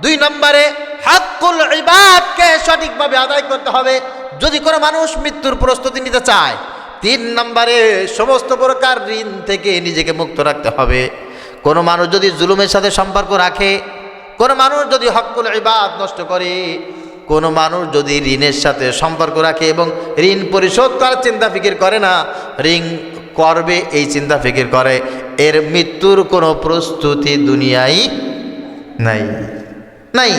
2 নম্বরে হাক্কুল ইবাদকে সঠিকভাবে আদায় করতে হবে যদি কোনো মানুষ মৃত্যুর প্রস্তুতি নিতে চায়। 3 নম্বরে সমস্ত প্রকার ঋণ থেকে নিজেকে মুক্ত রাখতে হবে। কোনো মানুষ যদি জুলুমের সাথে সম্পর্ক রাখে, কোনো মানুষ যদি হক্কুল ইবাদ নষ্ট করে, কোনো মানুষ যদি ঋণের সাথে সম্পর্ক রাখে এবং ঋণ পরিশোধ করার চিন্তা ফিকির করে না, ঋণ করবে এই চিন্তা ফিকির করে, এর মৃত্যুর কোনো প্রস্তুতি দুনিয়ায় নাই।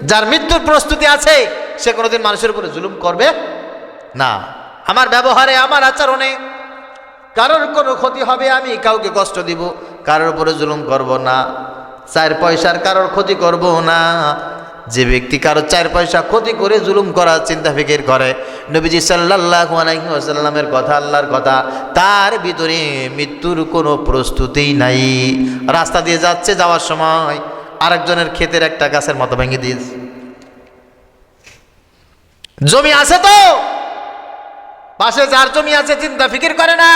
যার মৃত্যুর প্রস্তুতি আছে সে কোনোদিন মানুষের উপরে জুলুম করবে না। আমার ব্যবহারে, আমার আচরণে কারোর কোনো ক্ষতি হবে, আমি কাউকে কষ্ট দিব, কারোর উপরে জুলুম করব না, 4 পয়সার কারোর ক্ষতি করব না। যে ব্যক্তি কারো 4 পয়সা ক্ষতি করে জুলুম করার চিন্তা ফিকির করে, নবীজি সাল্লাল্লাহু আলাইহি ওয়াসাল্লামের কথা, আল্লাহর কথা, তার ভিতরে মৃত্যুর কোনো প্রস্তুতিই নাই। রাস্তা দিয়ে যাচ্ছে, যাওয়ার সময় আরেকজনের ক্ষেতের একটা গাছের মতো ভেঙে দিয়েছে। জমি আছে তো, পাশে যার জমি আছে চিন্তা ফিকির করে না,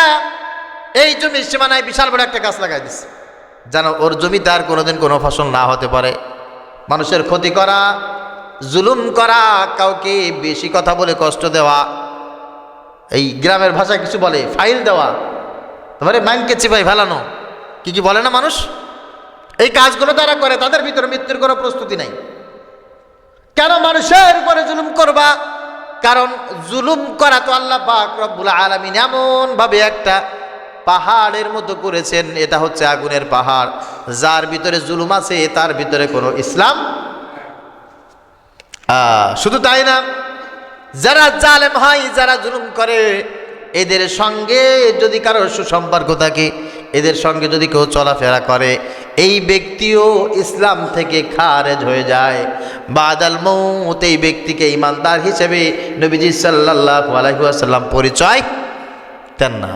এই জমির সীমানায় বিশাল বড় একটা গাছ লাগাই দিচ্ছে, যেন ওর জমিতে আর কোনোদিন কোনো ফসল না হতে পারে। মানুষের ক্ষতি করা, জুলুম করা, কাউকে বেশি কথা বলে কষ্ট দেওয়া, এই গ্রামের ভাষায় কিছু বলে ফাইল দেওয়া, তারপরে মাইনকে চিপাই ফেলানো, কি কি বলে না মানুষ, এই কাজগুলো তারা করে, তাদের ভিতরে মৃত্যুর কোনো প্রস্তুতি নাই। কেন মানুষের উপরে জুলুম করবা? কারণ জুলুম করা তো আল্লাহ পাক রব্বুল আলামিন এমন ভাবে একটা পাহাড়ের মতো করেছেন, এটা হচ্ছে আগুনের পাহাড়। যার ভিতরে জুলুম আছে তার ভিতরে কোনো ইসলাম। শুধু তাই না, যারা জালেম হয়, যারা জুলুম করে, এদের সঙ্গে যদি কারোর সুসম্পর্ক থাকে, এদের সঙ্গে যদি কেউ চলাফেরা করে, এই ব্যক্তিও ইসলাম থেকে খারেজ হয়ে যায়। বাদাল মৌত, এই ব্যক্তিকে ইমানদার হিসেবে নবীজি সাল্লাল্লাহু আলাইহি ওয়াসাল্লাম পরিচয় দেন না।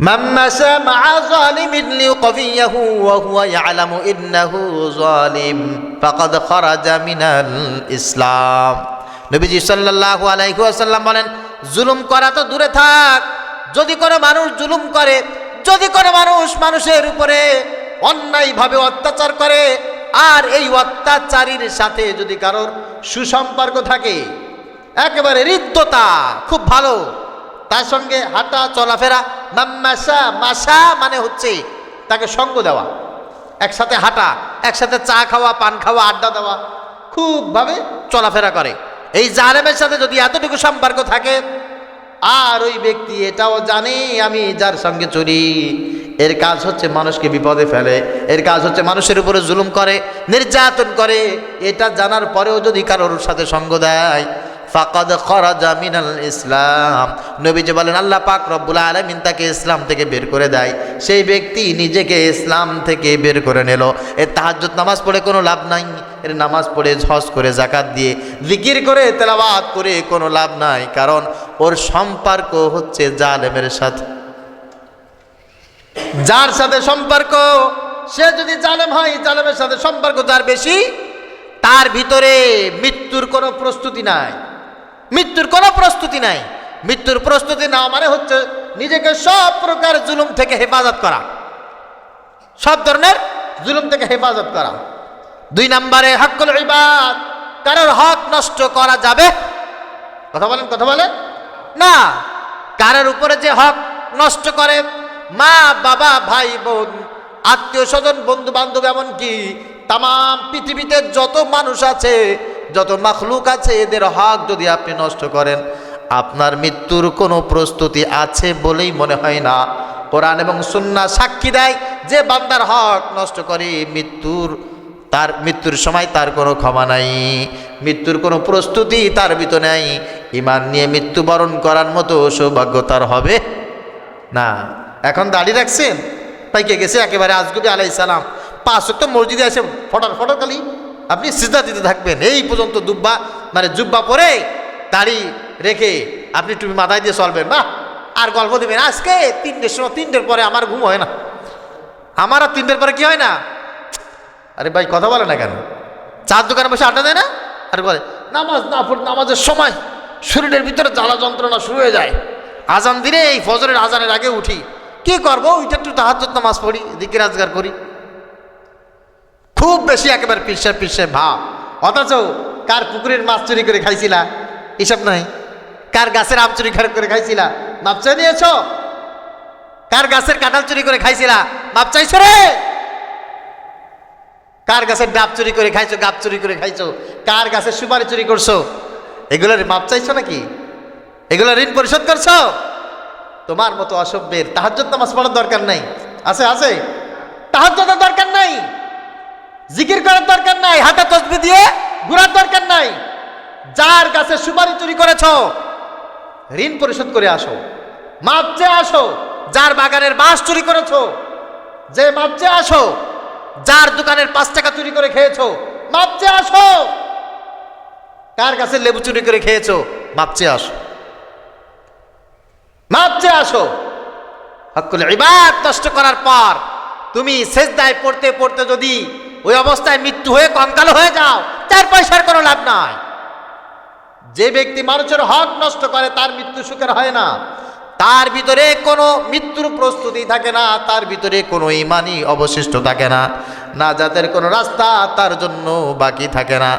মান মাশা মা'a যালিমিন লিয়াকফিয়াহু ওয়া হুয়া ইয়ালামু ইন্নাহু যালিম ফাকাদ খারাজা মিনাল ইসলাম। নবীজি সাল্লাল্লাহু আলাইহি ওয়াসাল্লাম বলেন, জুলুম করা তো দূরে থাক, যদি কোনো মানুষ জুলুম করে, যদি কোনো মানুষ মানুষের উপরে অন্যায়ভাবে অত্যাচার করে, আর এই অত্যাচারীর সাথে যদি কারোর সুসম্পর্ক থাকে, একেবারে হৃদ্যতা খুব ভালো, তার সঙ্গে হাঁটা চলাফেরা, মাশা, মাশা মানে হচ্ছে তাকে সঙ্গ দেওয়া, একসাথে হাঁটা, একসাথে চা খাওয়া, পান খাওয়া, আড্ডা দেওয়া, খুবভাবে চলাফেরা করে, এই জালেমের সাথে যদি এতটুকু সম্পর্ক থাকে, আর ওই ব্যক্তি এটাও জানে আমি যার সঙ্গে চলি, এর কাজ হচ্ছে মানুষকে বিপদে ফেলে, এর কাজ হচ্ছে মানুষের উপরে জুলুম করে, নির্যাতন করে, এটা জানার পরেও যদি কারোর সাথে সঙ্গ দেয়, ফাকাদ খারাজা মিনাল ইসলাম। নবীজি বলেন, আল্লাহ পাক রব্বুল আলামিন তাকে ইসলাম থেকে বের করে দেয়। সেই ব্যক্তি নিজেকে ইসলাম থেকে বের করে নিল। এর তাহাজ্জুদ নামাজ পড়ে কোনো লাভ নাই, এর নামাজ পড়ে, হজ করে, যাকাত দিয়ে, জিকির করে, তেলাওয়াত করে কোনো লাভ নাই, কারণ ওর সম্পর্ক হচ্ছে জালেমের সাথে। যার সাথে সম্পর্ক, সে যদি জালেম হয়, জালেমের সাথে সম্পর্ক যার বেশি, তার ভিতরে মৃত্যুর কোনো প্রস্তুতি নাই, মৃত্যুর কোনো প্রস্তুতি নাই। মৃত্যুর প্রস্তুতি না মানে হচ্ছে নিজেকে সব প্রকার জুলুম থেকে হেফাজত করা, সব ধরনের জুলুম থেকে হেফাজত করা। 2 নম্বরে হকুল ইবাদ, কারোর হক নষ্ট করা যাবে? কথা বলেন, কথা বলেন না। কারোর উপরে যে হক নষ্ট করে, মা বাবা, ভাই বোন, আত্মীয় স্বজন, বন্ধু বান্ধব, এমনকি তাম পৃথিবীতে যত মানুষ আছে, যত মাখলুক আছে, এদের হক যদি আপনি নষ্ট করেন, আপনার মৃত্যুর কোনো প্রস্তুতি আছে বলেই মনে হয় না। কোরআন এবং সুন্নাহ সাক্ষী দেয়, যে বান্দার হক নষ্ট করে, মৃত্যুর সময় তার কোনো ক্ষমা নাই, মৃত্যুর কোনো প্রস্তুতি তার ভিতরে নাই। ঈমান নিয়ে মৃত্যুবরণ করার মতো সৌভাগ্য তার হবে না। এখন দাড়ি রাখছেন, পাইকে গেছে একেবারে আজগুবি আলাইহিস সালাম, 5 ওয়াক্ত মসজিদে এসে ফটার ফটার খালি আপনি সিজদা দিতে থাকবেন, এই পর্যন্ত দুব্বা মানে জুব্বা পরে দাড়ি রেখে আপনি টুপি মাথায় দিয়ে চলবেন না, আর গল্প দেবেন আজকে 3টের সময়, 3টের পরে আমার ঘুম হয় না, আমার আর 3টের পরে কি হয় না। আরে ভাই কথা বলে না কেন? চার দোকানে বসে আড্ডা দেয় না, আর বলে নামাজ না পড়ে, নামাজের সময় শরীরের ভিতরে জ্বালা যন্ত্রণা শুরু হয়ে যায়, আজান দিলে এই ফজরের আজানের আগে উঠি, কি করবো, ওইটা একটু তাহাজ্জুদ নামাজ পড়ি, জিকির আজগার করি, খুব বেশি একেবারে পিসে ভাব। অথচ কার পুকুরের মাছ চুরি করে খাইছিলা এসব নাই, কার গাছের আম চুরি করে খাইছিলা মাপ চাই নিয়েছ, কার গাছের কাঁঠাল চুরি করে খাইছিলা মাপ চাইছো রে, কার গাছের ডাব চুরি করে খাইছো, গাব চুরি করে খাইছো, কার গাছের সুপারি চুরি করছো, এগুলোর মাপ চাইছো নাকি? এগুলো ঋণ পরিশোধ করছো? তোমার মতো অসভ্যের তাহাজ্জুদ নামাজ পড়ার দরকার নাই। আছে আছে, তাহাজ্জুদের দরকার নাই, জিকির করার দরকার নাই, হাতে তসবিহ দিয়ে ঘোরার দরকার নাই। যার কাছে সুপারি চুরি করেছো ঋণ পরিশোধ করে আসো, মাপ চেয়ে আসো। যার বাগানের বাঁশ চুরি করেছো, যে মাপ চেয়ে আসো। যার দোকানের 5 টাকা চুরি করে খেয়েছো, মাপ চেয়ে আসো। কার কাছে লেবু চুরি করে খেয়েছো, মাপ চেয়ে আসো, মাপ চেয়ে আসো। হকুল ইবাদ নষ্ট করার পর তুমি সেজদায় পড়তে পড়তে যদি ওই অবস্থায় মৃত্যু হয়ে কঙ্কাল হয়ে যাও, 4 পয়সার কোনো লাভ নাই। যে ব্যক্তি মানুষের হক নষ্ট করে তার মৃত্যু সুখের হয় না, তার ভিতরে কোনো মৃত্যুর প্রস্তুতি থাকে না, তার ভিতরে কোনো ঈমানই অবশিষ্ট থাকে না, নাজাতের কোনো রাস্তা তার জন্য বাকি থাকে না।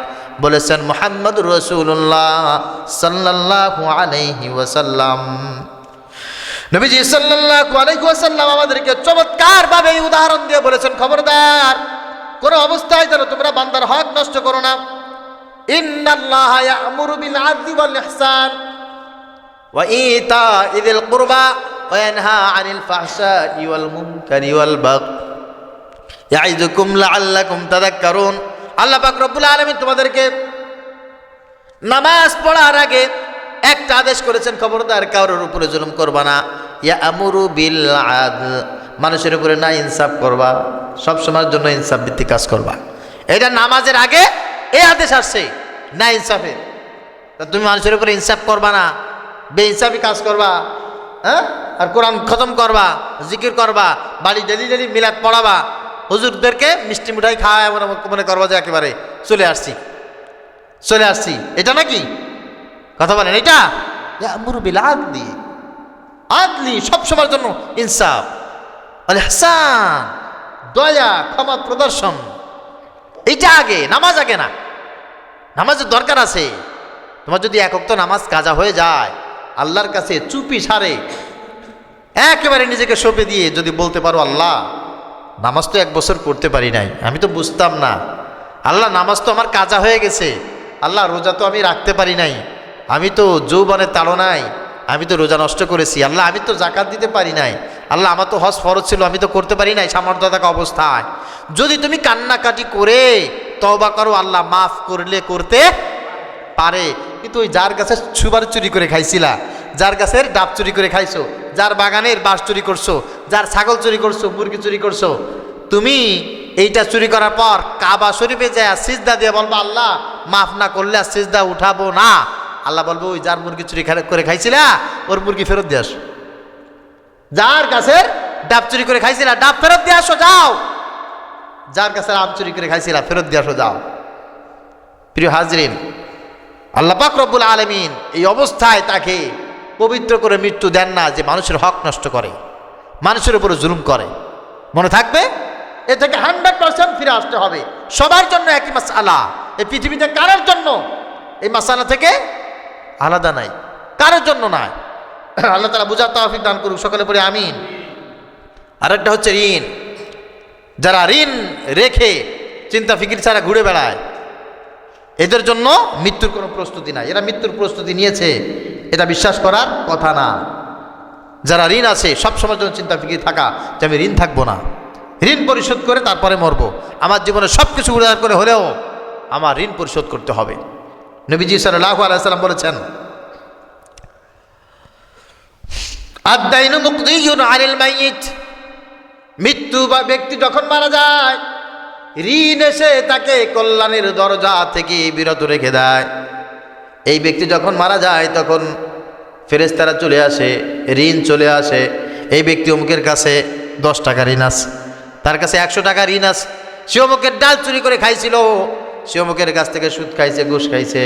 বলেছেন মুহাম্মদুর রাসূলুল্লাহ সাল্লাল্লাহু আলাইহি ওয়াসাল্লাম। নবীজি সাল্লাল্লাহু আলাইহি ওয়াসাল্লাম আমাদেরকে চমৎকার ভাবে উদাহরণ দিয়ে বলেছেন, খবরদার কোন অবস্থায় যেন তোমরা বান্দার হক নষ্ট করো না। ইন্নাল্লাহা ইয়া'মুরু বিল আদলি ওয়াল ইহসান ওয়া ইতা'i যিল কুরবা ওয়া ইয়ানহা আনিল ফাহশাই ওয়াল মুনকারি ওয়াল বাগই ইয়া'iযুকুম লাআল্লাকুম তাযাক্কারুন। আল্লাহ পাক রব্বুল আলামিন তোমাদেরকে নামাজ পড়ার আগে একটা আদেশ করেছেন, খবরদার কারোর উপরে জুলুম করবা না। ইয়া'মুরু বিল আদল, মানুষের উপরে না ইনসাফ করবা, সব সময়ের জন্য ইনসাফ ভিত্তিক কাজ করবা। এটা নামাজের আগে এই আদেশ আসছে না ইনসাফের। তা তুমি মানুষের উপরে ইনসাফ করবা না, বেইনসাফি কাজ করবা, হ্যাঁ, আর কোরআন খতম করবা, জিকির করবা, বাড়ি ডেলি ডেলি মিলাদ পড়াবা, হুজুরদেরকে মিষ্টি মিঠাই খাওয়া এমন মনে করবা যে একেবারে চলে আসছি। এটা নাকি কথা বলেন? এটা ইয়া'মুরু বিল আদলি, আদলি সব সময়ের জন্য ইনসাফ, আল ইহসান দয়া ক্ষমা প্রদর্শন, এইটা আগে, নামাজ আগে না। নামাজের দরকার আছে। তোমার যদি এক ওয়াক্ত নামাজ কাজা হয়ে যায়, আল্লাহর কাছে চুপি সারে একেবারে নিজেকে সঁপে দিয়ে যদি বলতে পারো, আল্লাহ নামাজ তো 1 বছর পড়তে পারি নাই, আমি তো বুঝতাম না, আল্লাহ নামাজ তো আমার কাজা হয়ে গেছে, আল্লাহ রোজা তো আমি রাখতে পারি নাই, আমি তো যৌবনের তাড়নায় আমি তো রোজা নষ্ট করেছি, আল্লাহ আমি তো জাকাত দিতে পারি নাই, আল্লাহ আমার তো হজ ফরজ ছিল আমি তো করতে পারি নাই সামর্থ্য থাকা অবস্থায়। যদি তুমি কান্নাকাটি করে তওবা করো, আল্লাহ মাফ করলে করতে পারে। কিন্তু ওই যার কাছে সুপারি চুরি করে খাইছিলা, যার গাছের ডাব চুরি করে খাইছো, যার বাগানের বাঁশ চুরি করছো, যার ছাগল চুরি করছো, মুরগি চুরি করছো, তুমি এইটা চুরি করার পর কাবা শরীফে যায় সিজদা দিয়ে বলবো, আল্লাহ মাফ না করলে আর সিজদা উঠাবো না। আল্লাহ বলবো, ওই যার মুরগি চুরি করে খাইছিলা ওর মুরগি ফেরত দিয়ে আসো, যার গাছের ডাব চুরি করে খাইছিলা ডাব ফেরত দিয়ে আসো, যাও। যার গাছের আম চুরি করে খাইছিলা ফেরত দিয়ে আসো, যাও। প্রিয় হাজরিন, আল্লাহ পাক রব্বুল আলামিন এই অবস্থায় তাকে পবিত্র করে মৃত্যু দেন না যে মানুষের হক নষ্ট করে, মানুষের উপরে জুলুম করে। মনে থাকবে, এ থেকে 100% ফিরে আসতে হবে। সবার জন্য একই মাসআলা, এই পৃথিবীতে কারোর জন্য এই মাসআলা থেকে আলাদা নাই, কারোর জন্য নয়। আল্লাহ তাআলা বুঝার তৌফিক দান করুক, সকলে পড়ে আমিন। আরেকটা হচ্ছে ঋণ। যারা ঋণ রেখে চিন্তা ফিকির ছাড়া ঘুরে বেড়ায়, এদের জন্য মৃত্যুর কোনো প্রস্তুতি নাই। এরা মৃত্যুর প্রস্তুতি নিয়েছে এটা বিশ্বাস করার কথা না। যারা ঋণ আছে সবসময়ের জন্য চিন্তা ফিকির থাকা যে আমি ঋণ থাকবো না, ঋণ পরিশোধ করে তারপরে মরবো, আমার জীবনে সব কিছু উদার করে হলেও আমার ঋণ পরিশোধ করতে হবে। নবীজি সাল্লাল্লাহু আলাইহি ওয়াসাল্লাম বলেছেন, আদ-দাইনু মুকদিয়ুন আনিল মাইয়িত, মৃত্যু বা ব্যক্তি যখন মারা যায় ঋণ এসে তাকে কল্যাণের দরজা থেকে বিরত রেখে দেয়। এই ব্যক্তি যখন মারা যায় তখন ফেরেশতারা চলে আসে, ঋণ চলে আসে। এই ব্যক্তি অমুকের কাছে 10 টাকা ঋণ আছে, তার কাছে 100 টাকা ঋণ আছে, সে অমুকের ডাল চুরি করে খাইছিল, সে অমুকের কাছ থেকে সুদ খাইছে, ঘুষ খাইছে।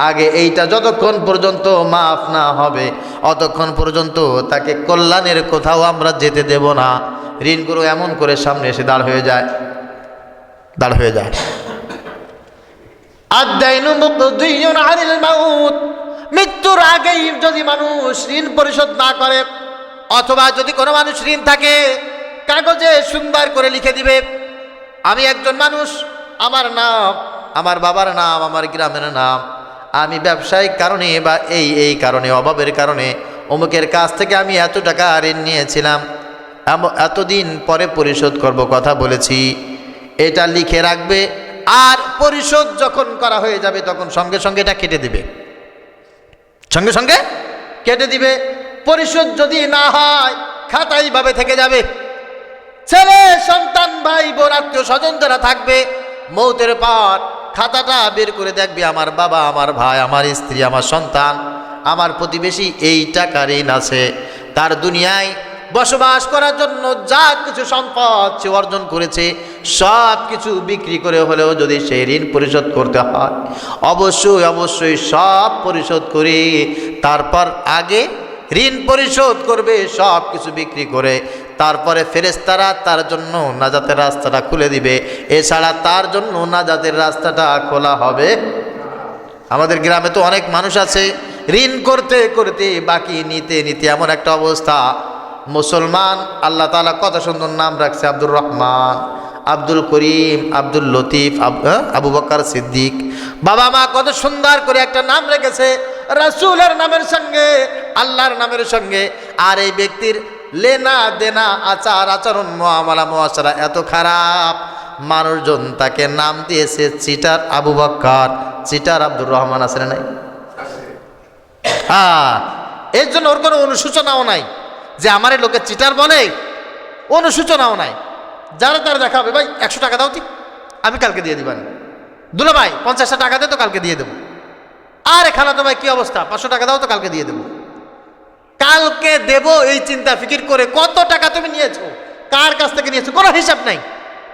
আগে এইটা যতক্ষণ পর্যন্ত মাফ না হবে অতক্ষণ পর্যন্ত তাকে কল্যাণের কোথাও আমরা যেতে দেব না। ঋণগুলো এমন করে সামনে এসে দাঁড় হয়ে যায়। আদ-দাইনু মুকদিয়ুন আনিল মাউত, মৃত্যুর আগেই যদি মানুষ ঋণ পরিশোধ না করে, অথবা যদি কোনো মানুষ ঋণ থাকে কাগজে সুন্দর করে লিখে দিবে, আমি একজন মানুষ, আমার নাম, আমার বাবার নাম, আমার গ্রামের নাম, আমি ব্যবসায়িক কারণে বা এই কারণে অভাবের কারণে অমুকের কাছ থেকে আমি এত টাকা ঋণ নিয়েছিলাম, এতদিন পরে পরিশোধ করব কথা বলেছি, এটা লিখে রাখবে। আর পরিশোধ যখন করা হয়ে যাবে তখন সঙ্গে সঙ্গে এটা কেটে দিবে, সঙ্গে সঙ্গে কেটে দিবে। পরিশোধ যদি না হয় খাতা এইভাবে থেকে যাবে। ছেলে সন্তান ভাই বোন আত্মীয় স্বজন যারা থাকবে, মৌতের পর খাতাটা বের করে দেখবে আমার বাবা, আমার ভাই, আমার স্ত্রী, আমার সন্তান, আমার প্রতিবেশী এই টাকা ঋণ আছে। তার দুনিয়ায় বসবাস করার জন্য যা কিছু সম্পদ সে অর্জন করেছে সব কিছু বিক্রি করে হলেও যদি সেই ঋণ পরিশোধ করতে হয়, অবশ্যই অবশ্যই সব পরিশোধ করে তারপর আগে ঋণ পরিশোধ করবে, সব কিছু বিক্রি করে। তারপরে ফেরেশতারা তার জন্য নাজাতের রাস্তাটা খুলে দিবে, এছাড়া তার জন্য নাজাতের রাস্তাটা খোলা হবে। আমাদের গ্রামে তো অনেক মানুষ আছে ঋণ করতে করতে বাকি নিতে নিতে এমন একটা অবস্থা। মুসলমান, আল্লাহ তাআলা কত সুন্দর নাম রাখছে, আব্দুর রহমান, আব্দুল করিম, আব্দুল লতিফ, আবু বকর সিদ্দিক। বাবা মা কত সুন্দর করে একটা নাম রেখেছে রাসূলের নামের সঙ্গে, আল্লাহর নামের সঙ্গে। আর এই ব্যক্তির লেনা দেনা, আচার আচরণ, মুআমালা মুআশারা এত খারাপ, মানুষজন তাকে নাম দিয়েছে চিটার আবু বকর, চিটার আব্দুর রহমান। আছে না নাই? হ্যাঁ, এর জন্য ওর কোনো অনুশোচনাও নাই যে আমার এই লোকে চিটার বলে, অনুশোচনাও নাই। যারা তারা দেখা হবে, ভাই 100 টাকা দাও, ঠিক আমি কালকে দিয়ে দিবেন। দুলা ভাই 50 টাকা দে তো কালকে দিয়ে দেবো। আরে খালাতো ভাই কি অবস্থা, 500 টাকা দাও তো কালকে দিয়ে দেবো। কালকে দেব এই চিন্তা ফিকির করে কত টাকা তুমি নিয়েছো, কার কাছ থেকে নিয়েছো, কোনো হিসাব নাই,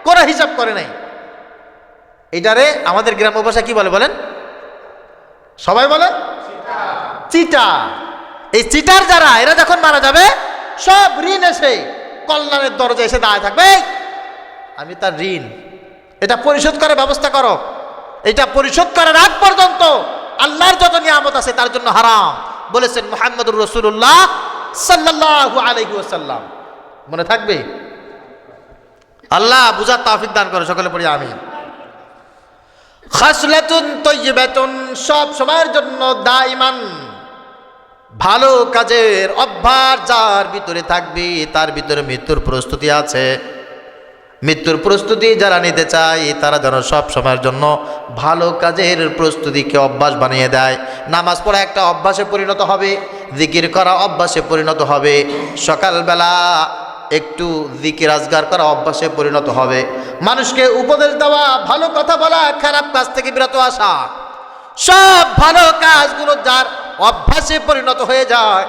কোনো হিসাব করে নাই। এটারে আমাদের গ্রাম্য ভাষা কি বলে বলেন? সবাই বলে চিটার। এই চিটার যারা, এরা যখন মারা যাবে সব ঋণ এসে কল্যাণের দরজা এসে দাঁড়ায় থাকবে, আমি তার ঋণ এটা পরিশোধ করার ব্যবস্থা করো। এটা পরিশোধ করার আগ পর্যন্ত আল্লাহর যত নিয়ামত আছে তার জন্য হারাম বলেছেন মুহাম্মদুর রাসূলুল্লাহ সাল্লাল্লাহু আলাইহি ওয়াসাল্লাম। মনে থাকবে? আল্লাহ বুঝার তৌফিক দান করে, সকলে পড়ি আমিন। খাসলাতুন তাইয়্যিবাতুন, সব সময়ের জন্য দাইমান ভালো কাজের অভ্যাস যার ভিতরে থাকবে তার ভিতরে মৃত্যুর প্রস্তুতি আছে। মৃত্যুর প্রস্তুতি যারা নিতে চায় তারা যেন সব সময়ের জন্য ভালো কাজের প্রস্তুতিকে অভ্যাস বানিয়ে দেয়। নামাজ পড়া একটা অভ্যাসে পরিণত হবে, জিকির করা অভ্যাসে পরিণত হবে, সকালবেলা একটু জিকির আজগার করা অভ্যাসে পরিণত হবে, মানুষকে উপদেশ দেওয়া, ভালো কথা বলা, খারাপ কাজ থেকে বিরত আসা, সব ভালো কাজগুলো যার অভ্যাসে পরিণত হয়ে যায়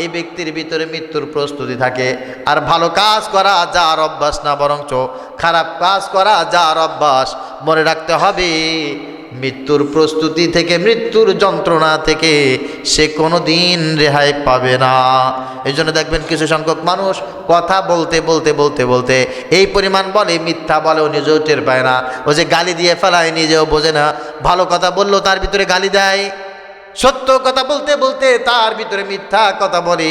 এই ব্যক্তির ভিতরে মৃত্যুর প্রস্তুতি থাকে। আর ভালো কাজ করা যার অভ্যাস না, বরঞ্চ খারাপ কাজ করা যার অভ্যাস, মনে রাখতে হবে মৃত্যুর প্রস্তুতি থেকে, মৃত্যুর যন্ত্রণা থেকে সে কোনো দিন রেহাই পাবে না। এই জন্য দেখবেন কিছু সংখ্যক মানুষ কথা বলতে বলতে বলতে বলতে এই পরিমাণ বলে, মিথ্যা বলেও নিজেও টের পায় না, ও যে গালি দিয়ে ফেলায় নিজেও বোঝে না। ভালো কথা বললেও তার ভিতরে গালি দেয়, সত্য কথা বলতে বলতে তার ভিতরে মিথ্যা কথা বলে।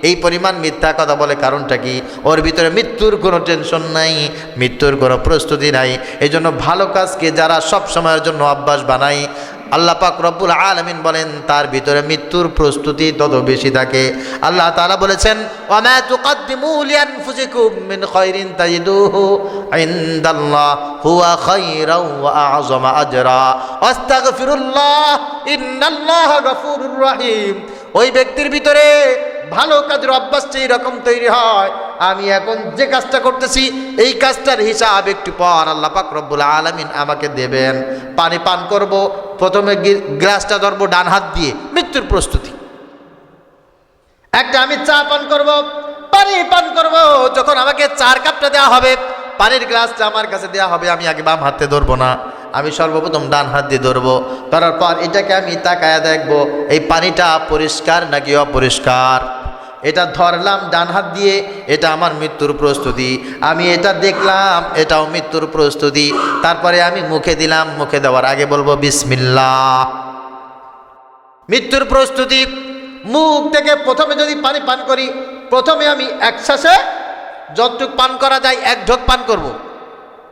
এই পরিমাণ মিথ্যা কথা বলে কারণটা কি? ওর ভিতরে মৃত্যুর কোনো টেনশন নাই, মৃত্যুর কোনো প্রস্তুতি নাই। এই জন্য ভালো কাজকে যারা সব সময়ের জন্য অভ্যাস বানায়, আল্লাহ পাক রব্বুল আলামিন বলেন তার ভিতরে মৃত্যুর প্রস্তুতি তত বেশি থাকে। আল্লাহ তাআলা বলেছেন, ওয়া তুকদ্দিমু লিআনফুসিকুম মিন খায়রিন তাজিদুহু ইনদাল্লাহ হুয়া খায়রাও ওয়া আ'যামা আজরা আস্তাগফিরুল্লাহ ইন্নাল্লাহা গফুরুর রহিম। ওই ব্যক্তির ভিতরে ভালো কাজের অভ্যাসটা এরকম তৈরি হয়, আমি এখন যে কাজটা করতেছি এই কাজটার হিসাব একটু পর আল্লাহ পাক রব্বুল আলামিন আমাকে দেবেন। পানি পান করব, প্রথমে গ্লাসটা ধরবো ডান হাত দিয়ে, মৃত্যুর প্রস্তুতি। একটা আমি চা পান করব, পানি পান করব, যখন আমাকে চার কাপটা দেওয়া হবে, পানির গ্লাসটা আমার কাছে দেওয়া হবে, আমি আগে বাম হাতে ধরবো না, আমি সর্বপ্রথম ডান হাত দিয়ে ধরবো। ধরার পর এটাকে আমি তাকায়া দেখবো এই পানিটা পরিষ্কার নাকি অপরিষ্কার। এটা ধরলাম ডান হাত দিয়ে, এটা আমার মৃত্যুর প্রস্তুতি। আমি এটা দেখলাম, এটাও মৃত্যুর প্রস্তুতি। তারপরে আমি মুখে দিলাম, মুখে দেওয়ার আগে বলবো বিসমিল্লাহ, মৃত্যুর প্রস্তুতি। মুখ থেকে প্রথমে যদি পানি পান করি, প্রথমে আমি এক শ্বাসে যতটুকু পান করা যায় এক ঢোক পান করব।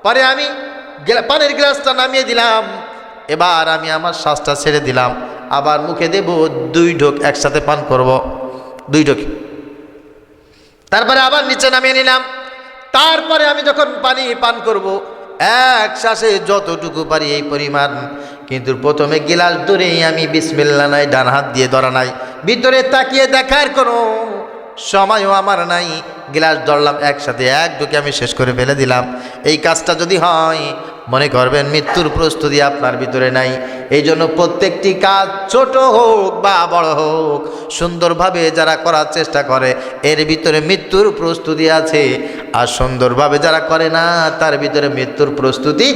পরে আমি পানির গ্লাসটা নামিয়ে দিলাম, এবার আমি আমার শ্বাসটা ছেড়ে দিলাম, আবার মুখে দেব, 2 ঢোক একসাথে পান করব, 2 ঢোক। তারপরে আবার নিচে নামিয়ে নিলাম। তারপরে আমি যখন পানি পান করব, এক শ্বাসে যতটুকু পারি এই পরিমাণ। কিন্তু প্রথমে গিলাস ধরেই আমি বিসমিল্লাহ নাই, ডান হাত দিয়ে ধরা নাই, ভিতরে তাকিয়ে দেখার কোনো সময়ও আমার নাই। গিলাস ধরলাম, একসাথে এক ঢুকে আমি শেষ করে ফেলে দিলাম। এই কাজটা যদি হয়, মনে করবেন মৃত্যুর প্রস্তুতি আপনার ভিতরে নাই। এই জন্য প্রত্যেকটি কাজ ছোট হোক বা বড় হোক, সুন্দরভাবে যারা করার চেষ্টা করে এর ভিতরে মৃত্যুর প্রস্তুতি আছে। আর সুন্দরভাবে যারা করে না, তার ভিতরে মৃত্যুর প্রস্তুতি।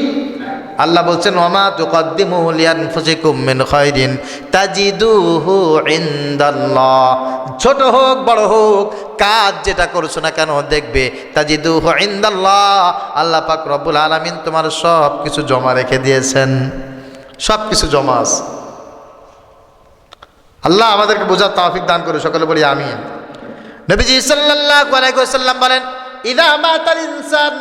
আল্লাহ বলছেন, ওমা তুকদ্দিমু লিআনফুসিকুম মিন খায়রিন তাজিদুহু ইনদাল্লাহ। ছোট হোক বড় হোক, কাজ যেটা করছো না কেন দেখবে তাজিদুহু ইনদাল্লাহ, আল্লাহ পাক রব্বুল আলামিন তোমার সব কিছু জমা রেখে দিয়েছেন, সব কিছু জমা আছে। আল্লাহ আমাদেরকে বোঝার তৌফিক দান করে, সকলে বলি আমিন। নবীজি সাল্লাল্লাহু আলাইহি ওয়াসাল্লাম বলেন, ইযা মাতাল ইনসান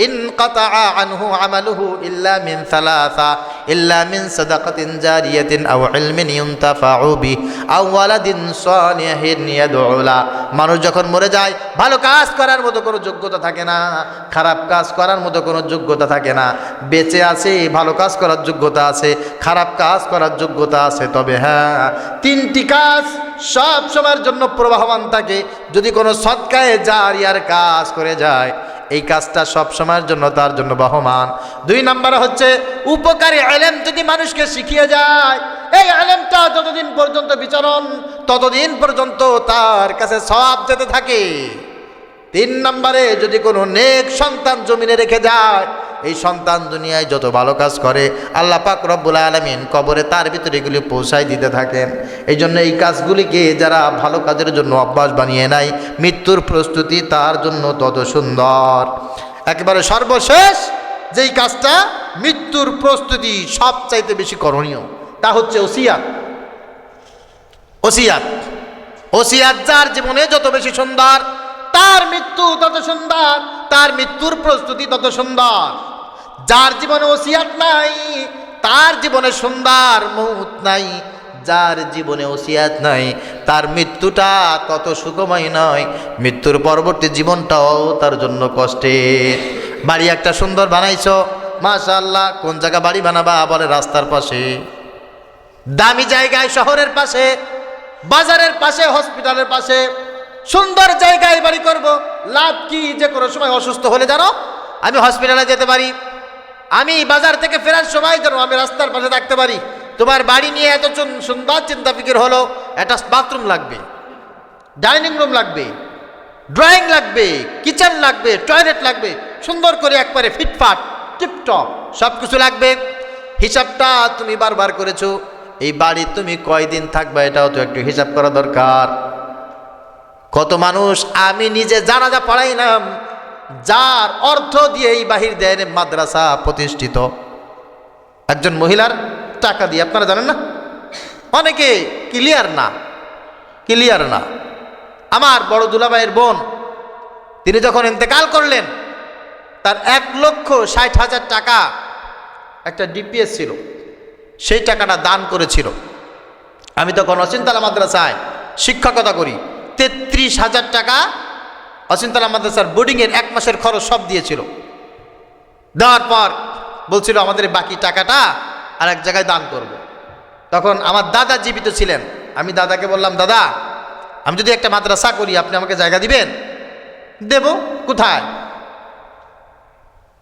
ইনকাতা আনহু আমালুহু ইল্লা মিন সালাসা, ইল্লা মিন সাদাকাতিন জারিয়াতিন আও ইলমিন ইউনতাফাউ বিহি আও ওয়ালাদিন সালিহিন ইয়াদউ লা। মানুষ যখন মরে যায়, ভালো কাজ করার মতো কোনো যোগ্যতা থাকে না, খারাপ কাজ করার মতো কোনো যোগ্যতা থাকে না। বেঁচে আছে, ভালো কাজ করার যোগ্যতা আছে, খারাপ কাজ করার যোগ্যতা আছে। তবে হ্যাঁ, তিনটি কাজ সব সময়ের জন্য প্রবাহমান থাকে। যদি কোনো সদকায়ে জারিয়ার কাজ করে যায়, এই কাজটা সব সময়ের জন্য তার জন্য বহমান। 2 নম্বর হচ্ছে উপকারী ইলম যদি মানুষকে শিখিয়ে যায়, এই ইলমটা যতদিন পর্যন্ত বিচরণ, ততদিন পর্যন্ত তার কাছে সওয়াব যেতে থাকে। 3 নম্বরে যদি কোনো নেক সন্তান জমিনে রেখে যায়, এই সন্তান দুনিয়ায় যত ভালো কাজ করে আল্লাহ পাক রব্বুল আলামিন কবরে তার ভিতরে এগুলি পৌঁছায় দিতে থাকেন। এই জন্য এই কাজগুলিকে যারা ভালো কাজের জন্য অভ্যাস বানিয়ে নেয়, মৃত্যুর প্রস্তুতি তার জন্য তত সুন্দর। একেবারে সর্বশেষ যেই কাজটা মৃত্যুর প্রস্তুতি সবচাইতে বেশি করণীয়, তা হচ্ছে ওসিয়াত। ওসিয়াত ওসিয়াত যার জীবনে যত বেশি সুন্দর, তার মৃত্যু তত সুন্দর, তার মৃত্যুর প্রস্তুতি তত সুন্দর। যার জীবনে ওসিয়াত নাই, তার জীবনে সুন্দর মউত নাই। যার জীবনে ওসিয়াত নাই, তার মৃত্যুটা তত সুখময় নয়, মৃত্যুর পরবর্তী জীবনটাও তার জন্য কষ্টের। বাড়ি একটা সুন্দর বানাইছো, মাশাআল্লাহ। কোন জায়গা বাড়ি বানাবা? বলে রাস্তার পাশে, দামি জায়গায়, শহরের পাশে, বাজারের পাশে, হসপিটালের পাশে, সুন্দর জায়গায় বাড়ি করব। লাভ কি? যে কোনো সময় অসুস্থ হলে জানো আমি হসপিটালে যেতে পারি, আমি বাজার থেকে ফেরার সময় যেন আমি রাস্তার পাশে থাকতে পারি। তোমার বাড়ি নিয়ে এত সুন্দর চিন্তা ফিকির হলো, একটা বাথরুম লাগবে, ডাইনিং রুম লাগবে, ড্রয়িং লাগবে, কিচেন লাগবে, টয়লেট লাগবে, সুন্দর করে একবারে ফিটফাট টিপটপ সব কিছু লাগবে। হিসাবটা তুমি বারবার করেছো, এই বাড়ি তুমি কয়দিন থাকবে এটাও তো একটু হিসাব করা দরকার। কত মানুষ আমি নিজে জানাজা পড়াইলাম, যার অর্থ দিয়ে এই বাহির দেয় মাদ্রাসা প্রতিষ্ঠিত, একজন মহিলার টাকা দিয়ে। আপনারা জানেন না? অনেকে ক্লিয়ার না। আমার বড় দুলাভাইয়ের বোন, তিনি যখন ইন্তেকাল করলেন, তার 1,60,000 টাকা একটা ডিপিএস ছিল, সেই টাকাটা দান করেছিল। আমি তখন অচিনতলা মাদ্রাসায় শিক্ষকতা করি। 33,000 টাকা অচিনতলা মাদ্রাসার বোর্ডিংয়ের 1 মাসের খরচ সব দিয়েছিল। দেওয়ার পর বলছিল আমাদের বাকি টাকাটা আর এক জায়গায় দান করব। তখন আমার দাদা জীবিত ছিলেন। আমি দাদাকে বললাম, দাদা আমি যদি একটা মাদ্রাসা করি, আপনি আমাকে জায়গা দিবেন? দেব। কোথায়?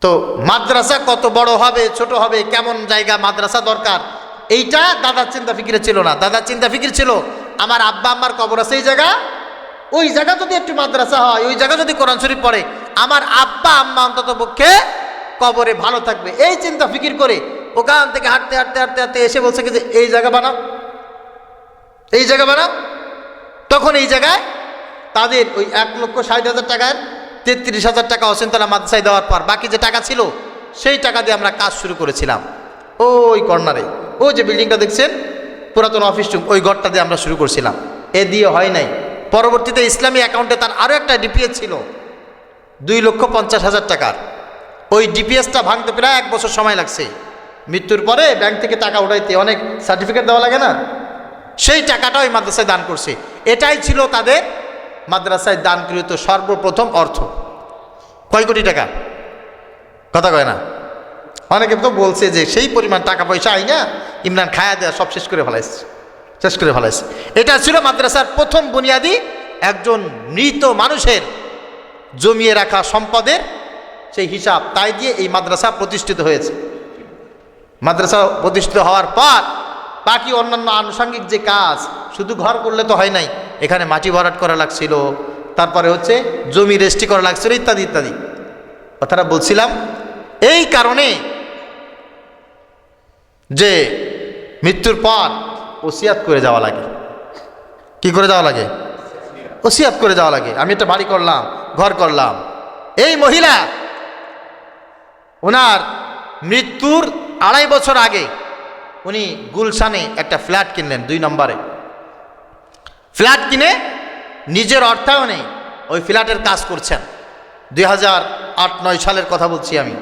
তো মাদ্রাসা কত বড় হবে, ছোট হবে, কেমন জায়গা মাদ্রাসা দরকার, এইটা দাদার চিন্তা ফিকিরে ছিল না। দাদার চিন্তা ফিকির ছিল আমার আব্বা আম্মার কবর আছে এই জায়গা, ওই জায়গা যদি একটু মাদ্রাসা হয়, ওই জায়গা যদি কোরআন শরীফ পড়ে, আমার আব্বা আম্মা অন্তত পক্ষে কবরে ভালো থাকবে। এই চিন্তা ফিকির করে ওখান থেকে হাঁটতে হাঁটতে হাঁটতে হাঁটতে এসে বলছে কি যে এই জায়গা বানাও, এই জায়গা বানাও। তখন এই জায়গায় তাদের ওই 1,60,000 টাকার 33,000 টাকা অচিনতলা মাদ্রাসায় দেওয়ার পর বাকি যে টাকা ছিল, সেই টাকা দিয়ে আমরা কাজ শুরু করেছিলাম। ওই কর্নারে, ওই যে বিল্ডিংটা দেখছেন, পুরাতন অফিস রুম, ওই ঘরটা দিয়ে আমরা শুরু করছিলাম। এ দিয়ে হয় নাই। পরবর্তীতে ইসলামী অ্যাকাউন্টে তার আরও একটা ডিপিএস ছিল 2,50,000 টাকার। ওই ডিপিএসটা ভাঙতে প্রায় 1 বছর সময় লাগছে। মৃত্যুর পরে ব্যাংক থেকে টাকা উঠাইতে অনেক সার্টিফিকেট দেওয়া লাগে না, সেই টাকাটা ওই মাদ্রাসায় দান করছে। এটাই ছিল তাদের মাদ্রাসায় দানকৃত সর্বপ্রথম অর্থ। কয় কোটি টাকা? কথা কয় না? অনেকে তো বলছে যে সেই পরিমাণ টাকা পয়সা আইনা ইমরান খায়া দেয়া সব শেষ করে ফেলাইছে। এটা ছিল মাদ্রাসার প্রথম বুনিয়াদি, একজন মৃত মানুষের জমিয়ে রাখা সম্পদের সেই হিসাব, তাই দিয়ে এই মাদ্রাসা প্রতিষ্ঠিত হয়েছে। মাদ্রাসা প্রতিষ্ঠিত হওয়ার পর বাকি অন্যান্য আনুষঙ্গিক যে কাজ, শুধু ঘর করলে তো হয় নাই, এখানে মাটি ভরাট করা লাগছিল, তারপরে হচ্ছে জমি রেজিস্ট্রি করা লাগছিল, ইত্যাদি ইত্যাদি। কথাটা বলছিলাম এই কারণে যে মৃত্যুর পর ওসিয়াত করে যাওয়া লাগে। কি করে যাওয়া লাগে? ওসিয়াত করে যাওয়া লাগে। আমি একটা বাড়ি করলাম, ঘর করলাম। এই মহিলা ওনার মৃত্যুর 2.5 বছর আগে উনি গুলশানে একটা ফ্ল্যাট কিনলেন, 2 নম্বরে ফ্ল্যাট কিনে নিজের অর্থায়নে ওই ফ্ল্যাটের কাজ করছেন। 2008-9 সালের কথা বলছি আমি।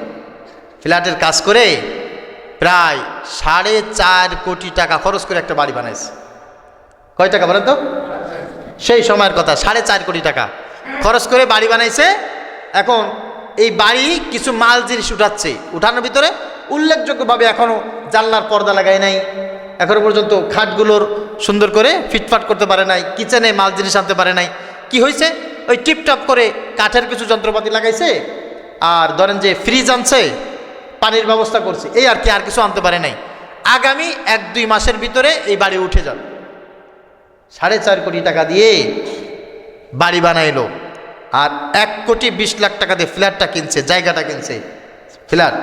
ফ্ল্যাটের কাজ করে প্রায় 4.5 কোটি টাকা খরচ করে একটা বাড়ি বানাইছে। কয় টাকা বলেন তো? সেই সময়ের কথা, 4.5 কোটি টাকা খরচ করে বাড়ি বানাইছে। এখন এই বাড়ি কিছু মাল জিনিস উঠাচ্ছে, উঠানোর ভিতরে উল্লেখযোগ্যভাবে এখনও জানলার পর্দা লাগায় নাই, এখনো পর্যন্ত খাটগুলোর সুন্দর করে ফিটফাট করতে পারে নাই, কিচেনে মাল জিনিস আনতে পারে নাই। কি হয়েছে? ওই টিপটপ করে কাঠের কিছু যন্ত্রপাতি লাগাইছে, আর ধরেন যে ফ্রিজ আনছে, পানির ব্যবস্থা করছে, এই আর কি, আর কিছু আনতে পারে নাই। আগামী 1-2 মাসের ভিতরে এই বাড়ি উঠে যাবে। 4.5 কোটি টাকা দিয়ে বাড়ি বানাইলো, আর 1,20,00,000 টাকা দিয়ে ফ্ল্যাটটা কিনছে, জায়গাটা কিনছে, ফ্ল্যাট,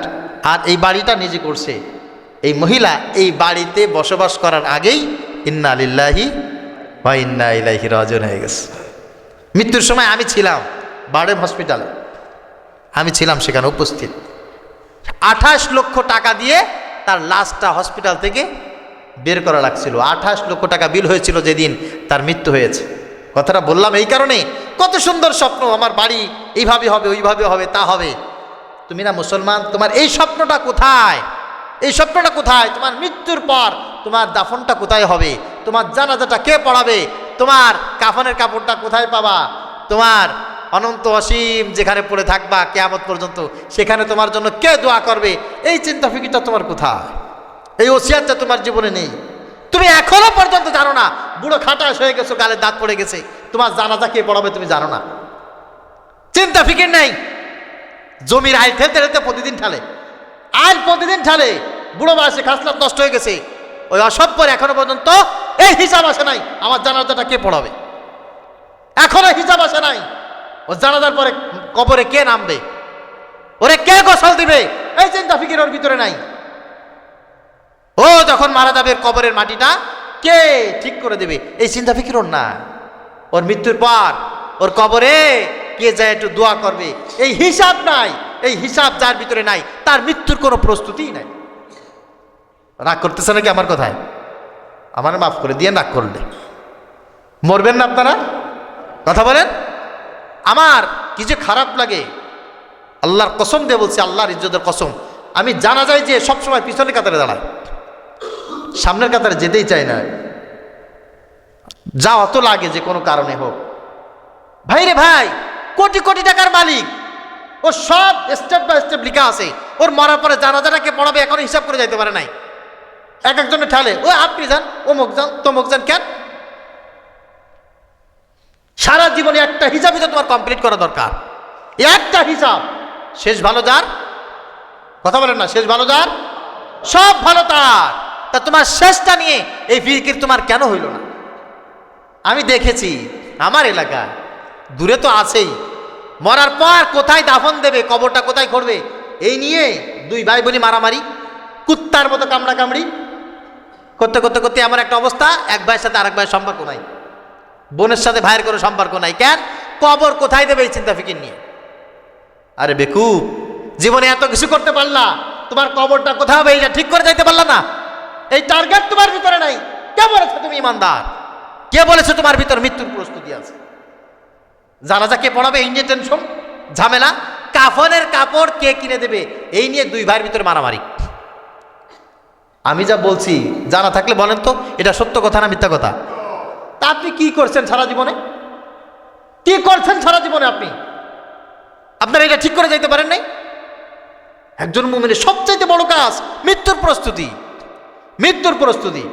আর এই বাড়িটা নিজে করছে। এই মহিলা এই বাড়িতে বসবাস করার আগেই ইন্না লিল্লাহি ওয়া ইন্না ইলাইহি রাজিউন হয়ে গেছে। মৃত্যুর সময় আমি ছিলাম বারডেম হসপিটালে, আমি ছিলাম সেখানে উপস্থিত। 28 লক্ষ টাকা দিয়ে তার লাশটা হসপিটাল থেকে বের করা লাগছিল। 28 লক্ষ টাকা বিল হয়েছিল যেদিন তার মৃত্যু হয়েছে। কথাটা বললাম এই কারণে, কত সুন্দর স্বপ্ন, আমার বাড়ি এইভাবে হবে, ওইভাবে হবে, তা হবে। তুমি না মুসলমান, তোমার এই স্বপ্নটা কোথায়? এই স্বপ্নটা কোথায়? তোমার মৃত্যুর পর তোমার দাফনটা কোথায় হবে? তোমার জানাজাটা কে পড়াবে? তোমার কাফনের কাপড়টা কোথায় পাবা? তোমার অনন্ত অসীম যেখানে পড়ে থাকবা কিয়ামত পর্যন্ত, সেখানে তোমার জন্য কে দোয়া করবে? এই চিন্তা ফিকিরটা তোমার কোথায়? এই ওসিয়াতটা তোমার জীবনে নেই। তুমি এখনো পর্যন্ত জানো না, বুড়ো খাটাস হয়ে গেছো, গালে দাঁত পড়ে গেছে, তোমার জানাজা কে পড়াবে তুমি জানো না। চিন্তা ফিকির নেই। জমির আইল ঠেলতে ঠেলতে প্রতিদিন ঠালে, আইল প্রতিদিন ঠালে, বুড়ো বয়সে খাসলাত নষ্ট হয়ে গেছে, ওই অসভ্যর এখনো পর্যন্ত এই হিসাব আসে নাই আমার জানাজাটা কে পড়াবে। এখনো হিসাব আসে নাই ও জানাজার পরে কবরে কে নামবে, ওরে কে গোসল দিবে, এই চিন্তা ফিকির ওর ভিতরে নাই। ও যখন মারা যাবে কবরের মাটিটা কে ঠিক করে দেবে, এই চিন্তা ফিকির ওর না। ওর মৃত্যুর পর ওর কবরে কে যায় একটু দোয়া করবে, এই হিসাব নাই। এই হিসাব যার ভিতরে নাই, তার মৃত্যুর কোনো প্রস্তুতিই নাই। রাগ করতেছে নাকি আমার কথায়? আমার মাফ করে দিয়ে রাগ করলে মরবেন না আপনারা? কথা বলেন। আমার কি যে খারাপ লাগে, আল্লাহর কসম দিয়ে বলছি, আল্লাহর ইজ্জতের কসম, আমি জানা যায় যে সবসময় পিছনের কাতারে দাঁড়ায়, সামনের কাতারে যেতেই চাই না। যা অত লাগে যে কোনো কারণে হোক। ভাই রে ভাই, কোটি কোটি টাকার মালিক, ও সব স্টেপ বাই স্টেপ লিখা আছে। ওর মরার পরে জানাজাটাকে পড়াবে এখন হিসাব করে যাইতে পারে নাই। এক একজনের ঠালে, ও আপনি যান, অমুক যান, তমুক যান। কেন? সারা জীবনে একটা হিসাবই তো তোমার কমপ্লিট করা দরকার। একটা হিসাব। শেষ ভালো যার, কথা বলেন না, শেষ ভালো যার, সব ভালো তার। তা তোমার শেষটা নিয়ে এই ফিকির তোমার কেন হইল না? আমি দেখেছি আমার এলাকায়, দূরে তো আছেই, মরার পর কোথায় দাফন দেবে, কবরটা কোথায় করবে, এই নিয়ে 2 ভাই বোনই মারামারি, কুত্তার মতো কামড়া কামড়ি করতে করতে করতে এমন একটা অবস্থা, এক ভাইয়ের সাথে আরেক ভাইয়ের সম্পর্ক নাই, বোনের সাথে ভাইয়ের কোনো সম্পর্ক নাই। কেন? কবর কোথায় দেবে এই চিন্তা ফিকির নিয়ে। আরে বেকুব, জীবনে এত কিছু করতে পারলা, তোমার কবরটা কোথায় হবে এইটা ঠিক করে যাইতে পারলা না। এই টার্গেট তোমার ভিতরে নাই। কে বলেছো তুমি ইমানদার? কে বলেছো তোমার ভিতর মৃত্যুর প্রস্তুতি আছে? জানাজা কে পড়াবে এই নিয়ে টেনশন, ঝামেলা। কাফনের কাপড় কে কিনে দেবে এই নিয়ে 2 ভাইয়ের ভিতরে মারামারি। আমি যা বলছি জানা থাকলে বলেন তো, এটা সত্য কথা না মিথ্যা কথা? তা আপনি কি করছেন সারা জীবনে? কি করছেন সারা জীবনে? আপনি আপনারা এটা ঠিক করে যাইতে পারেন নাই? একজন মুমিনের সবচাইতে বড় কাজ মৃত্যুর প্রস্তুতি, মৃত্যুর প্রস্তুতি।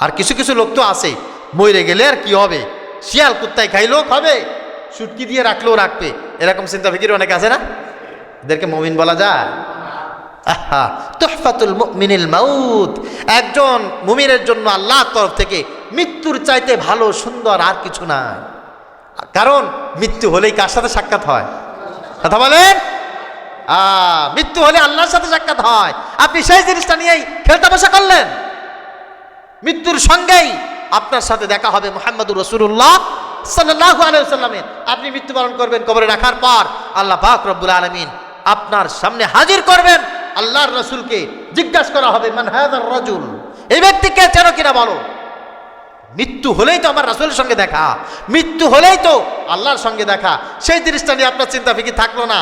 আর কিছু কিছু লোক তো আছে, মরে গেলে আর কি হবে, শিয়াল কুত্তায় খাইলেও খাবে, সুটকি দিয়ে রাখলেও রাখবে, এরকম চিন্তা ফিকির অনেক আছে না? এদেরকে মুমিন বলা যায়? আহা, তুহফাতুল মুমিনিল মাউত। একজন মুমিনের জন্য আল্লাহর তরফ থেকে মৃত্যুর চাইতে ভালো সুন্দর আর কিছু না। কারণ মৃত্যু হলেই কার সাথে সাক্ষাৎ হয়? কথা বলেন। মৃত্যু হলে আল্লাহর সাথে সাক্ষাৎ হয়। আপনি সেই জিনিসটা নিয়েই খেলতে বসা করলেন। মৃত্যুর সঙ্গেই আপনার সাথে দেখা হবে মুহাম্মদুর রাসূলুল্লাহ সাল্লাল্লাহু আলাইহি ওয়াসাল্লামের। আপনি মৃত্যুবরণ করবেন, কবরে রাখার পর আল্লাহ পাক রব্বুল আলামিন আপনার সামনে হাজির করবেন। আল্লাহর রাসূলকে জিজ্ঞাসা করা হবে, মান হাযার রাজুল, এই ব্যক্তিকে চেনো কিনা বলো। মৃত্যু হলেই তো আমার রাসূলের সঙ্গে দেখা, মৃত্যু হলেই তো আল্লাহর সঙ্গে দেখা। সেই জিনিসটা নিয়ে আপনার চিন্তা ফিকির থাকলো না।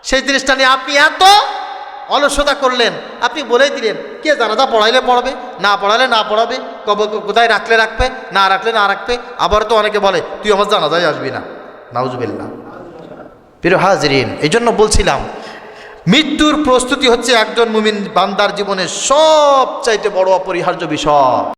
সেই জিনিসটা নিয়ে আপনি এত অলসতা করলেন। আপনি বলেই দিলেন, কে জানাজা পড়াইলে পড়াবে, না পড়ালে না পড়াবে, কবে কোথায় রাখলে রাখবে, না রাখলে না রাখবে। আবার তো অনেকে বলে, তুই আমার জানাজায় আসবি না। নাউজুবিল্লাহ। প্রিয় হাজিরিন, এই জন্য বলছিলাম মৃত্যুর প্রস্তুতি হচ্ছে একজন মুমিন বান্দার জীবনের সবচাইতে বড় অপরিহার্য বিষয়।